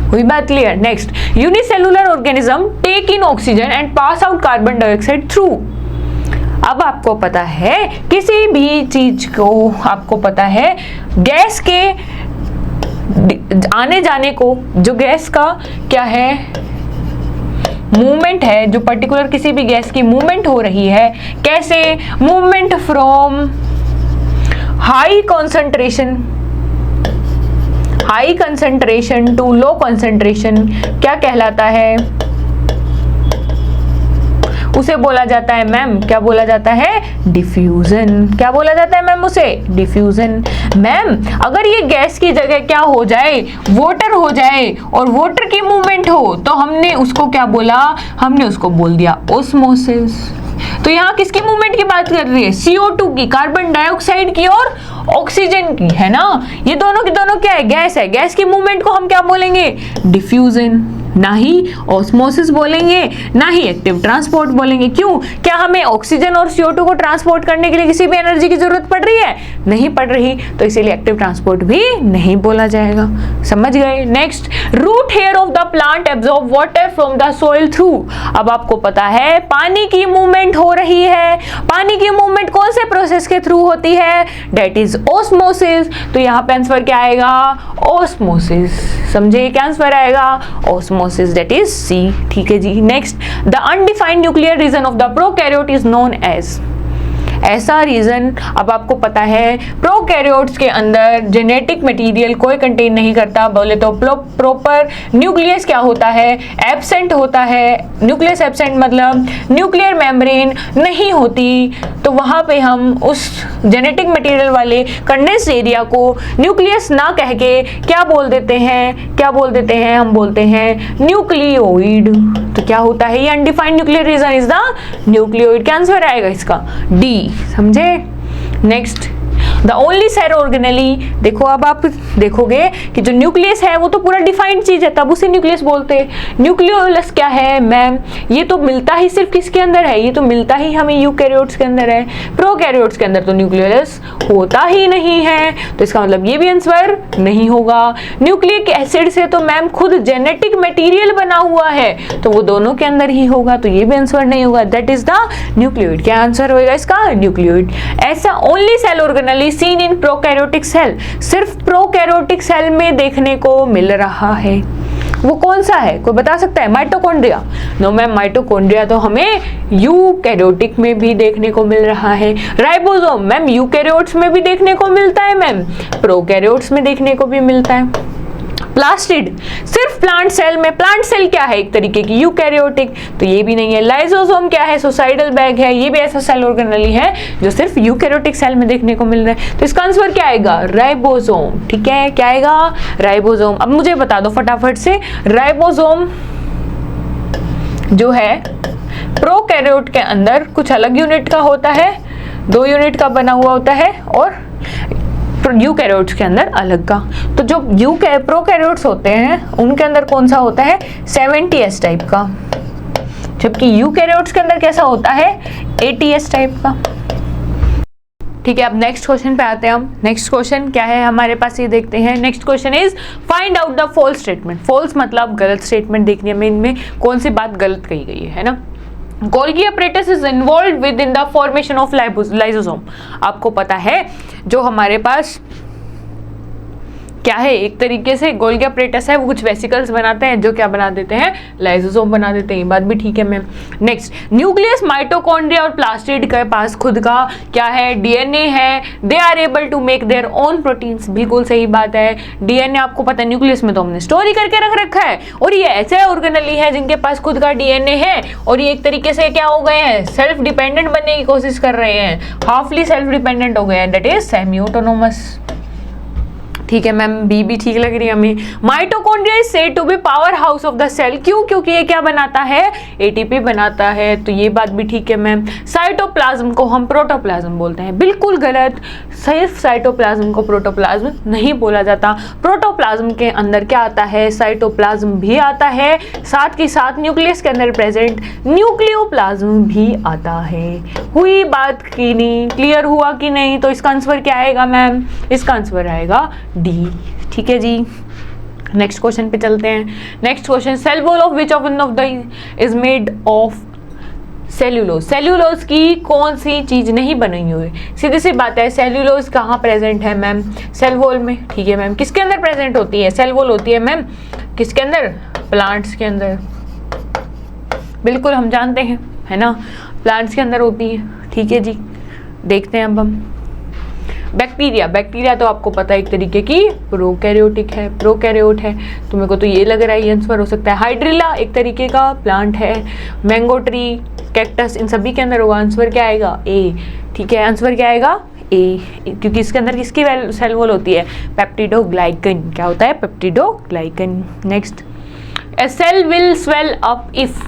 हुई बात clear. Next, unicellular organism take in oxygen and pass out carbon dioxide through. अब आपको पता है किसी भी चीज को, आपको पता है गैस के आने जाने को, जो गैस का क्या है मूवमेंट है, जो पर्टिकुलर किसी भी गैस की मूवमेंट हो रही है, कैसे? Movement from high concentration to low concentration क्या कहलाता है? उसे बोला जाता है मैम, क्या बोला जाता है? डिफ्यूजन। क्या बोला जाता है मैम? उसे डिफ्यूजन। मैम अगर ये गैस की जगह क्या हो जाए? वाटर हो जाए और वाटर की मूवमेंट हो, तो हमने उसको क्या बोला? हमने उसको बोल दिया ओस्मोसिस। तो यहाँ किसकी मूवमेंट की बात कर रही है? CO2 की, कार्बन डाइऑक्साइड की और ऑक्सीजन की, है ना। ये दोनों की दोनों क्या है? गैस है। गैस की मूवमेंट को हम क्या बोलेंगे? डिफ्यूजन। ना ही ऑस्मोसिस बोलेंगे, ना ही एक्टिव ट्रांसपोर्ट बोलेंगे। क्यों? क्या हमें ऑक्सीजन और CO2 को ट्रांसपोर्ट करने के लिए किसी भी एनर्जी की जरूरत पड़ रही है? नहीं पड़ रही, तो इसीलिए एक्टिव ट्रांसपोर्ट भी नहीं बोला जाएगा। समझ गए। Next, root hair of the plant absorb water from the soil through. अब आपको पता है पानी की मूवमेंट हो रही है, पानी की मूवमेंट कौन से प्रोसेस के थ्रू होती है? That is osmosis. तो यहाँ पे आंसर क्या आएगा? ओस्मोसिस। समझे? क्या आंसर आएगा? Osmosis, that is C। ठीक है जी। Next, the undefined nuclear region of the prokaryote is known as। ऐसा रीजन, अब आपको पता है प्रोकैरियोट्स के अंदर जेनेटिक मटेरियल कोई कंटेन नहीं करता, बोले तो प्रॉपर न्यूक्लियस क्या होता है? एब्सेंट होता है। न्यूक्लियस एब्सेंट मतलब न्यूक्लियर मेम्ब्रेन नहीं होती, तो वहाँ पे हम उस जेनेटिक मटेरियल वाले कंडेंस्ड एरिया को न्यूक्लियस ना कह के क्या बोल देते हैं? क्या बोल देते हैं? हम बोलते हैं न्यूक्लियोइड। तो क्या होता है? ये undefined nuclear region is the nucleoid. क्या आंसर आएगा इसका? डी। समझे? Next, the only cell organelle. देखो अब आप देखोगे कि जो न्यूक्लियस है वो तो पूरा डिफाइंड चीज है, तब उसे न्यूक्लियस बोलते हैं। न्यूक्लियोलस क्या है मैम? ये तो मिलता ही सिर्फ किसके अंदर है? ये तो मिलता ही हमें यूकैरियोट्स के अंदर है। प्रोकैरियोट्स के अंदर तो न्यूक्लियोलस होता ही नहीं है, तो इसका मतलब ये भी आंसर नहीं होगा। न्यूक्लिक एसिड से तो मैम खुद जेनेटिक मटेरियल बना हुआ है, तो वो दोनों के अंदर ही होगा, तो ये भी आंसर नहीं होगा। That is the nucleoid. क्या आंसर होगा इसका? न्यूक्लियोइड। ऐसा only cell organelle seen in prokaryotic cell, सिर्फ प्रोकैरियोटिक सेल में देखने को मिल रहा है। वो कौन सा है? कोई बता सकता है? माइटोकॉन्ड्रिया? नो मैम, माइटोकॉन्ड्रिया तो हमें यूकैरियोटिक में भी देखने को मिल रहा है। राइबोसोम मैम यूकैरियोट्स में भी देखने को मिलता है मैम, प्रोकैरियोट्स में देखने को भी मिलता है। प्लास्टिड सिर्फ प्लांट सेल में, प्लांट सेल क्या है? एक तरीके की यूकैरियोटिक, तो ये भी नहीं है। लाइसोसोम क्या है? सुसाइडल बैग है, ये भी ऐसा सेल ऑर्गेनेली है जो सिर्फ यूकैरियोटिक सेल में देखने को मिल रहा है, तो इसका आंसर क्या आएगा? राइबोसोम। ठीक है, क्या आएगा? राइबोसोम। अब मुझे बता दो फटाफट से, राइबोसोम जो है प्रोकैरियोट के अंदर कुछ अलग यूनिट का होता है, 2 यूनिट का बना हुआ होता है, और यूकैरियोट्स के अंदर अलग का। तो जो प्रोकैरियोट्स होते हैं उनके अंदर कौन सा होता है? 70S टाइप का। जबकि यूकैरियोट्स के अंदर कैसा होता है, ATS टाइप का। ठीक है, अब नेक्स्ट क्वेश्चन पे आते हैं हम। नेक्स्ट क्वेश्चन क्या है हमारे पास, ये देखते हैं। Next question is find out the false statement. False मतलब गलत स्टेटमेंट देखनी है, इनमें कौन सी बात गलत कही गई है ना। Golgi apparatus is involve with in the formation of lysosome. आपको पता है जो हमारे पास क्या है, एक तरीके से गोल्गी अपरेटस है, वो कुछ वेसिकल्स बनाते हैं जो क्या बना देते हैं, लाइसोसोम बना देते हैं। ये बात भी ठीक है मैम। नेक्स्ट, न्यूक्लियस, माइटोकॉन्ड्रिया और प्लास्टिड के पास खुद का क्या है, DNA है। They are able to make their own proteins. बिल्कुल सही बात है। DNA आपको पता है, न्यूक्लियस में तो हमने स्टोरी करके रख रखा है, और ये ऐसे ऑर्गेनेली है जिनके पास खुद का DNA है, और ये एक तरीके से क्या हो गए हैं, सेल्फ डिपेंडेंट बनने की कोशिश कर रहे हैं, हाफली सेल्फ डिपेंडेंट हो गए हैं, दैट इज सेमी ऑटोनोमस। ठीक है मैम, बी भी ठीक लग रही है हमें। Mitochondria is said to be power house of the cell. क्यों? क्योंकि ये क्या बनाता है, ATP बनाता है, तो ये बात भी ठीक है मैम। साइटोप्लाज्म को हम प्रोटोप्लाज्म बोलते हैं, बिल्कुल गलत। सिर्फ साइटोप्लाज्म को प्रोटोप्लाज्म नहीं बोला जाता। प्रोटोप्लाज्म के अंदर क्या आता है, साइटोप्लाज्म भी आता है, साथ के साथ न्यूक्लियस के अंदर प्रेजेंट न्यूक्लियोप्लाज्म भी आता है। हुई बात की नहीं, क्लियर हुआ कि नहीं? तो इसका आंसर क्या आएगा मैम, इसका आंसर आएगा D। ठीक है जी, नेक्स्ट क्वेश्चन पे चलते हैं। Next question, cell wall of which of the is made of cellulose. Cellulose की कौन सी चीज नहीं बनी हुई? सीधी सी बात है, सेल्यूलोज कहाँ प्रेजेंट है मैम, सेल वॉल में। ठीक है मैम, किसके अंदर प्रेजेंट होती है सेल वॉल? होती है मैम किसके अंदर, प्लांट्स के अंदर। बिल्कुल हम जानते हैं, है ना, प्लांट्स के अंदर होती है। ठीक है जी, देखते हैं अब हम बैक्टीरिया। बैक्टीरिया तो आपको पता है एक तरीके की प्रोकैरियोटिक है, प्रोकैरियोट है, तो मेरे को तो ये लग रहा है ये आंसर हो सकता है। हाइड्रिला एक तरीके का प्लांट है, मैंगो ट्री, कैक्टस, इन सभी के अंदर होगा। आंसर क्या आएगा, ए। ठीक है, आंसर क्या आएगा, ए, क्योंकि इसके अंदर किसकी सेल वॉल होती है, पेप्टिडोग्लाइकन। क्या होता है, peptidoglycan. Next, a cell will swell up if.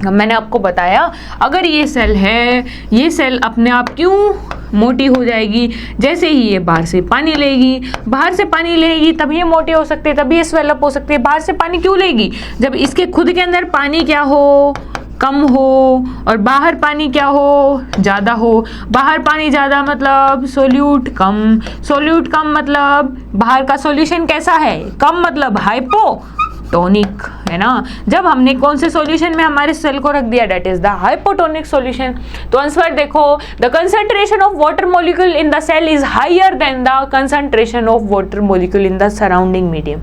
मैंने आपको बताया अगर ये सेल है, ये सेल अपने आप क्यों मोटी हो जाएगी, जैसे ही ये बाहर से पानी लेगी, बाहर से पानी लेगी तब ये मोटी हो सकती है, तभी ये स्वेलअप हो सकती है। बाहर से पानी क्यों लेगी, जब इसके खुद के अंदर पानी क्या हो, कम हो, और बाहर पानी क्या हो, ज़्यादा हो। बाहर पानी ज़्यादा मतलब सोल्यूट कम, सोल्यूट कम मतलब बाहर का सॉल्यूशन कैसा है, कम मतलब हाइपोटोनिक, है ना। जब हमने कौन से सॉल्यूशन में हमारे सेल को रख दिया, that is the hypotonic solution. तो आंसर देखो, the concentration of water molecule in the cell is higher than the concentration of water molecule in the surrounding medium.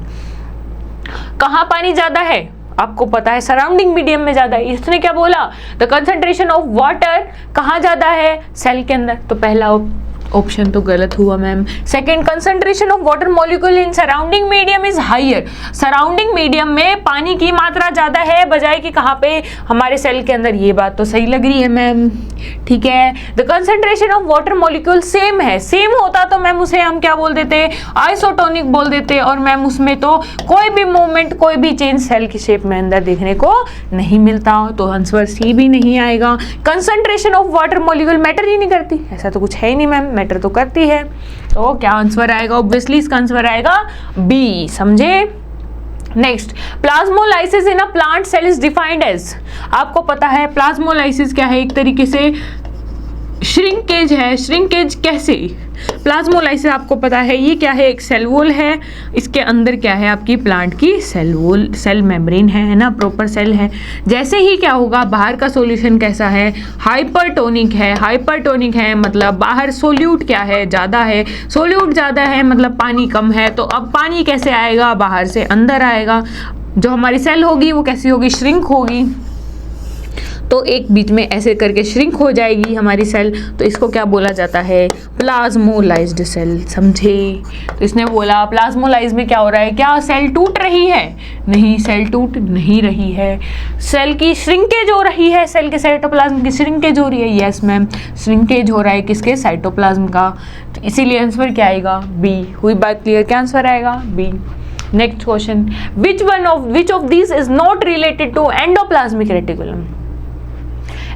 कहाँ पानी ज्यादा है, आपको पता है सराउंडिंग मीडियम में ज्यादा है। इसने क्या बोला, द कंसंट्रेशन ऑफ वाटर कहाँ ज्यादा है, सेल के अंदर। तो पहला ऑप्शन तो गलत हुआ ma'am. Second, concentration of water molecule in surrounding medium is higher. Surrounding medium में पानी की मात्रा ज्यादा है बजाय कि कहाँ पे, हमारे सेल के अंदर। ये बात तो सही लग रही है मैम। ठीक है, the concentration of water molecule same है। सेम होता तो मैम उसे हम क्या बोल देते, आइसोटोनिक बोल देते, और मैम उसमें तो कोई भी मूवमेंट, कोई भी चेंज सेल की शेप में अंदर देखने को नहीं मिलता। तो आंसर सी भी नहीं आएगा। Concentration of water molecule matter ही नहीं करती, ऐसा तो कुछ है ही नहीं मैम, मैटर तो करती है। तो क्या आंसर आएगा, ऑब्वियसली इसका आंसर आएगा बी, समझे। Next, plasmolysis in a plant cell is defined as. आपको पता है प्लाज्मोलाइसिस क्या है, एक तरीके से श्रिंकेज है। श्रिंकेज कैसे, प्लाज्मोलाइसिस आपको पता है ये क्या है, एक सेल वॉल है, इसके अंदर क्या है आपकी प्लांट की सेल वॉल, सेल मेम्ब्रेन है ना, प्रॉपर सेल है। जैसे ही क्या होगा, बाहर का सॉल्यूशन कैसा है, हाइपरटोनिक है। हाइपरटोनिक है मतलब बाहर सोल्यूट क्या है, ज़्यादा है। सोल्यूट ज़्यादा है मतलब पानी कम है। तो अब पानी कैसे आएगा, बाहर से अंदर आएगा। जो हमारी सेल होगी वो कैसी होगी, श्रिंक होगी। तो एक बीच में ऐसे करके श्रिंक हो जाएगी हमारी सेल, तो इसको क्या बोला जाता है, प्लाज्मोलाइज्ड सेल, समझे। तो इसने बोला प्लाज्मोलाइज में क्या हो रहा है, क्या सेल टूट रही है, नहीं सेल टूट नहीं रही है, सेल की श्रिंकेज हो रही है, सेल के साइटोप्लाज्म की श्रिंकेज हो रही है। यस मैम, श्रिंकेज हो रहा है किसके, साइटोप्लाज्म का। तो इसीलिए आंसर क्या आएगा, बी। हुई बात क्लियर, क्या आंसर आएगा, B. Next question, which of this is not related to endoplasmic reticulum.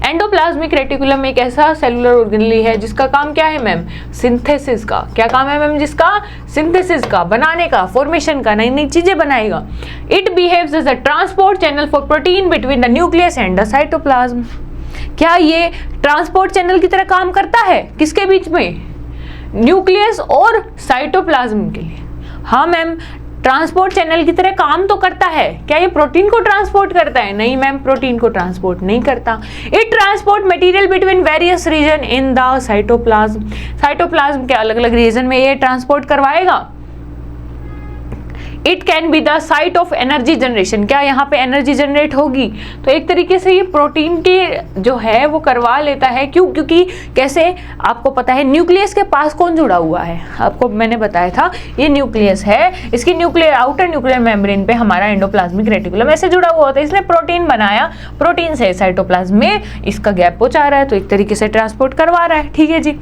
Endoplasmic reticulum एक ऐसा सेलुलर ऑर्गेनेली है जिसका काम क्या है मैम, सिंथेसिस का। क्या काम है मैम जिसका, सिंथेसिस का, बनाने का, फॉर्मेशन का, नई नई चीजें बनाएगा। It behaves as a transport channel for protein between the nucleus and the cytoplasm. क्या ये ट्रांसपोर्ट चैनल की तरह काम करता है, किसके बीच में, न्यूक्लियस और साइटोप्लाज्म के लिए? हाँ मैम, ट्रांसपोर्ट चैनल की तरह काम तो करता है। क्या ये प्रोटीन को ट्रांसपोर्ट करता है? नहीं मैम, प्रोटीन को ट्रांसपोर्ट नहीं करता। It transport material between various region in the cytoplasm. Cytoplasm के अलग अलग रीजन में ये ट्रांसपोर्ट करवाएगा। It can be the site of energy generation. क्या यहाँ पे एनर्जी जनरेट होगी? तो एक तरीके से ये प्रोटीन के जो है वो करवा लेता है। क्यों? क्योंकि कैसे, आपको पता है न्यूक्लियस के पास कौन जुड़ा हुआ है, आपको मैंने बताया था ये न्यूक्लियस है, इसकी न्यूक्लियर आउटर न्यूक्लियर मेम्ब्रेन पे हमारा एंडोप्लाज्मिक रेटिकुलम ऐसे जुड़ा हुआ होता है। इसने प्रोटीन बनाया, प्रोटीन से साइटोप्लाज्म में इसका गैप पहुंचा रहा है, तो एक तरीके से ट्रांसपोर्ट करवा रहा है। ठीक है जी,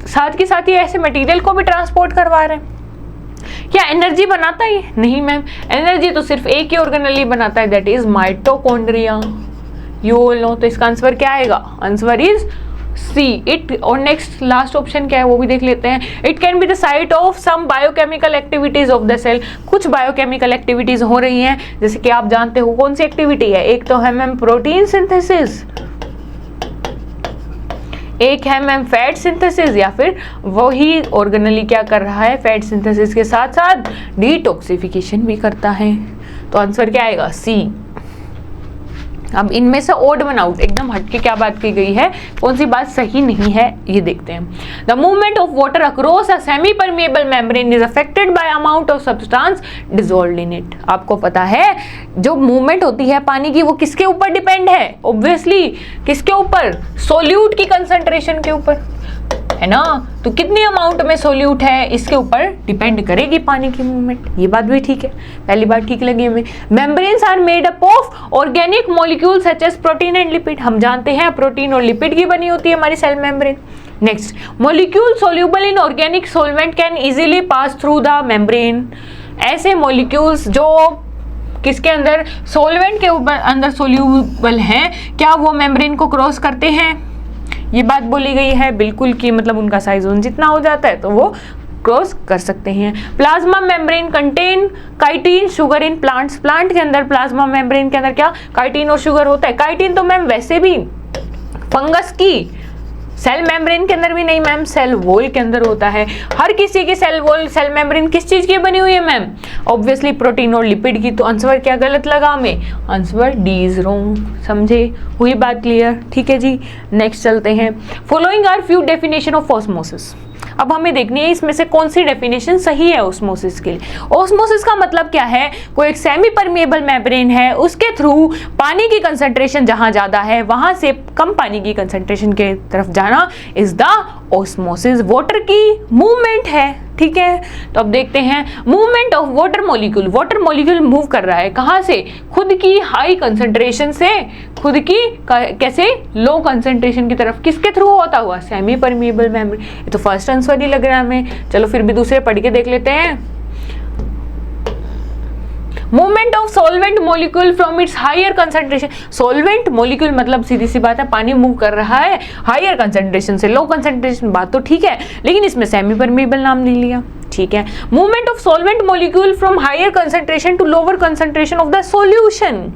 साथ के साथ ही ऐसे मटीरियल को भी ट्रांसपोर्ट करवा रहे हैं। क्या एनर्जी बनाता है? नहीं मैम, एनर्जी तो सिर्फ एक ही ऑर्गेनेली बनाता है, that is mitochondria. You all know. तो इसका आंसर क्या आएगा? Answer is C, it. और नेक्स्ट लास्ट ऑप्शन क्या है वो भी देख लेते हैं। It can be the site of some biochemical activities of the cell. कुछ बायोकेमिकल एक्टिविटीज हो रही हैं, जैसे कि आप जानते हो कौन सी एक्टिविटी है, एक तो है मैम प्रोटीन सिंथेसिस, एक है मैम फैट सिंथेसिस, या फिर वही ऑर्गेनेली क्या कर रहा है, फैट सिंथेसिस के साथ साथ डिटॉक्सिफिकेशन भी करता है। तो आंसर क्या आएगा? सी। अब इनमें से ओड वन आउट, एकदम हटके क्या बात की गई है, कौन सी बात सही नहीं है, ये देखते हैं। The movement of water across a semi permeable membrane is affected by amount of substance dissolved in it. आपको पता है जो मूवमेंट होती है पानी की वो किसके ऊपर डिपेंड है? ऑब्वियसली किसके ऊपर? सोल्यूट की कंसंट्रेशन के ऊपर, है ना। तो कितनी अमाउंट में सोल्यूट है इसके ऊपर डिपेंड करेगी पानी की मूवमेंट। ये बात भी ठीक है, पहली बात ठीक लगी हमें। Membranes are made up of organic molecule such as protein and lipid. हम जानते हैं प्रोटीन और लिपिड की बनी होती है हमारी cell membrane. Next, molecule soluble in organic solvent can easily pass through the membrane. ऐसे मॉलिक्यूल्स जो किसके अंदर, सॉल्वेंट के ऊपर अंदर सोल्यूबल हैं, क्या वो मेम्ब्रेन को क्रॉस करते हैं? ये बात बोली गई है बिल्कुल, कि मतलब उनका साइज जितना हो जाता है तो वो क्रॉस कर सकते हैं। Plasma membrane contain chitin sugar in plants. Plant के अंदर प्लाज्मा मेम्ब्रेन के अंदर क्या काइटिन और शुगर होता है। काइटिन तो मैम वैसे भी फंगस की सेल मेम्ब्रेन के अंदर भी नहीं मैम, सेल वॉल के अंदर होता है। हर किसी की सेल वॉल, सेल मेम्ब्रेन किस चीज की बनी हुई है मैम? ऑब्वियसली प्रोटीन और लिपिड की। तो आंसर क्या गलत लगा हमें? Answer D is wrong. समझे? हुई बात क्लियर? ठीक है जी, नेक्स्ट चलते हैं। Following are few definition of osmosis. अब हमें देखनी है इसमें से कौन सी डेफिनेशन सही है ऑस्मोसिस के लिए। ऑस्मोसिस का मतलब क्या है? कोई एक सेमी परमिएबल मेम्ब्रेन है, उसके थ्रू पानी की कंसंट्रेशन जहां ज्यादा है वहां से कम पानी की कंसंट्रेशन के तरफ जाना इज द ऑस्मोसिस। वाटर की मूवमेंट है, ठीक है। तो अब देखते हैं movement of water molecule. Water molecule move कर रहा है कहां से? खुद की हाई कंसंट्रेशन से खुद की कैसे लो कंसंट्रेशन की तरफ। किसके थ्रू होता हुआ? Semi permeable membrane. ये तो फर्स्ट आंसर ही लग रहा है हमें। चलो फिर भी दूसरे पढ़ के देख लेते हैं। Movement of solvent molecule from its higher concentration. Solvent molecule मतलब सीधी सी बात है पानी मूव कर रहा है हायर कंसंट्रेशन से लो कंसंट्रेशन, बात तो ठीक है, लेकिन इसमें सेमी परमिएबल नाम नहीं लिया, ठीक है। Movement of solvent molecule from higher concentration to lower concentration of the solution.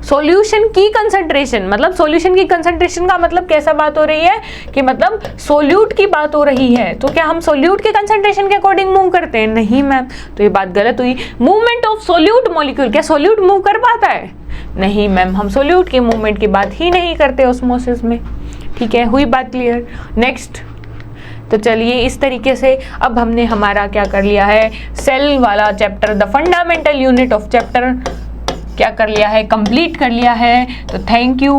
Solution की कंसंट्रेशन, मतलब सॉल्यूशन की कंसंट्रेशन का मतलब कैसा बात हो रही है कि मतलब सोल्यूट की बात हो रही है। तो क्या हम सोल्यूट के कंसंट्रेशन के अकॉर्डिंग मूव करते हैं? नहीं मैम, तो ये बात गलत हुई। मूवमेंट ऑफ सोल्यूट मॉलिक्यूल, क्या सोल्यूट मूव कर पाता है? नहीं मैम, हम सोल्यूट की मूवमेंट की बात ही नहीं करते ऑस्मोसिस में, ठीक है। हुई बात क्लियर? नेक्स्ट, तो चलिए इस तरीके से अब हमने हमारा क्या कर लिया है, सेल वाला chapter, the fundamental unit of chapter क्या कर लिया है, कंप्लीट कर लिया है। तो थैंक यू।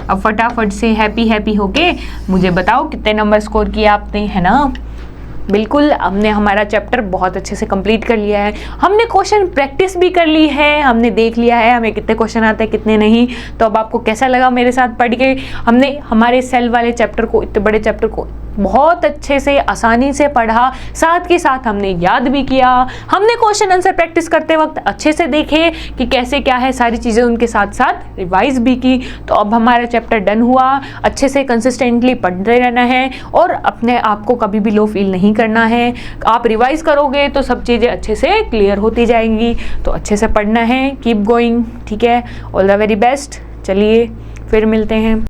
अब फटाफट से हैप्पी होके मुझे बताओ कितने नंबर स्कोर किए आपने, है ना। बिल्कुल, हमने हमारा चैप्टर बहुत अच्छे से कंप्लीट कर लिया है, हमने क्वेश्चन प्रैक्टिस भी कर ली है, हमने देख लिया है हमें कितने क्वेश्चन आते हैं कितने नहीं। तो अब आपको कैसा लगा मेरे साथ पढ़ के? हमने हमारे सेल वाले चैप्टर को, इतने बड़े चैप्टर को बहुत अच्छे से आसानी से पढ़ा, साथ के साथ हमने याद भी किया, हमने क्वेश्चन आंसर प्रैक्टिस करते वक्त अच्छे से देखे कि कैसे क्या है, सारी चीज़ें उनके साथ साथ रिवाइज भी की। तो अब हमारा चैप्टर डन हुआ। अच्छे से कंसिस्टेंटली पढ़ते रहना है और अपने आप को कभी भी लो फील नहीं करना है। आप रिवाइज करोगे तो सब चीज़ें अच्छे से क्लियर होती जाएंगी। तो अच्छे से पढ़ना है, कीप गोइंग, ठीक है। All the very best. चलिए फिर मिलते हैं।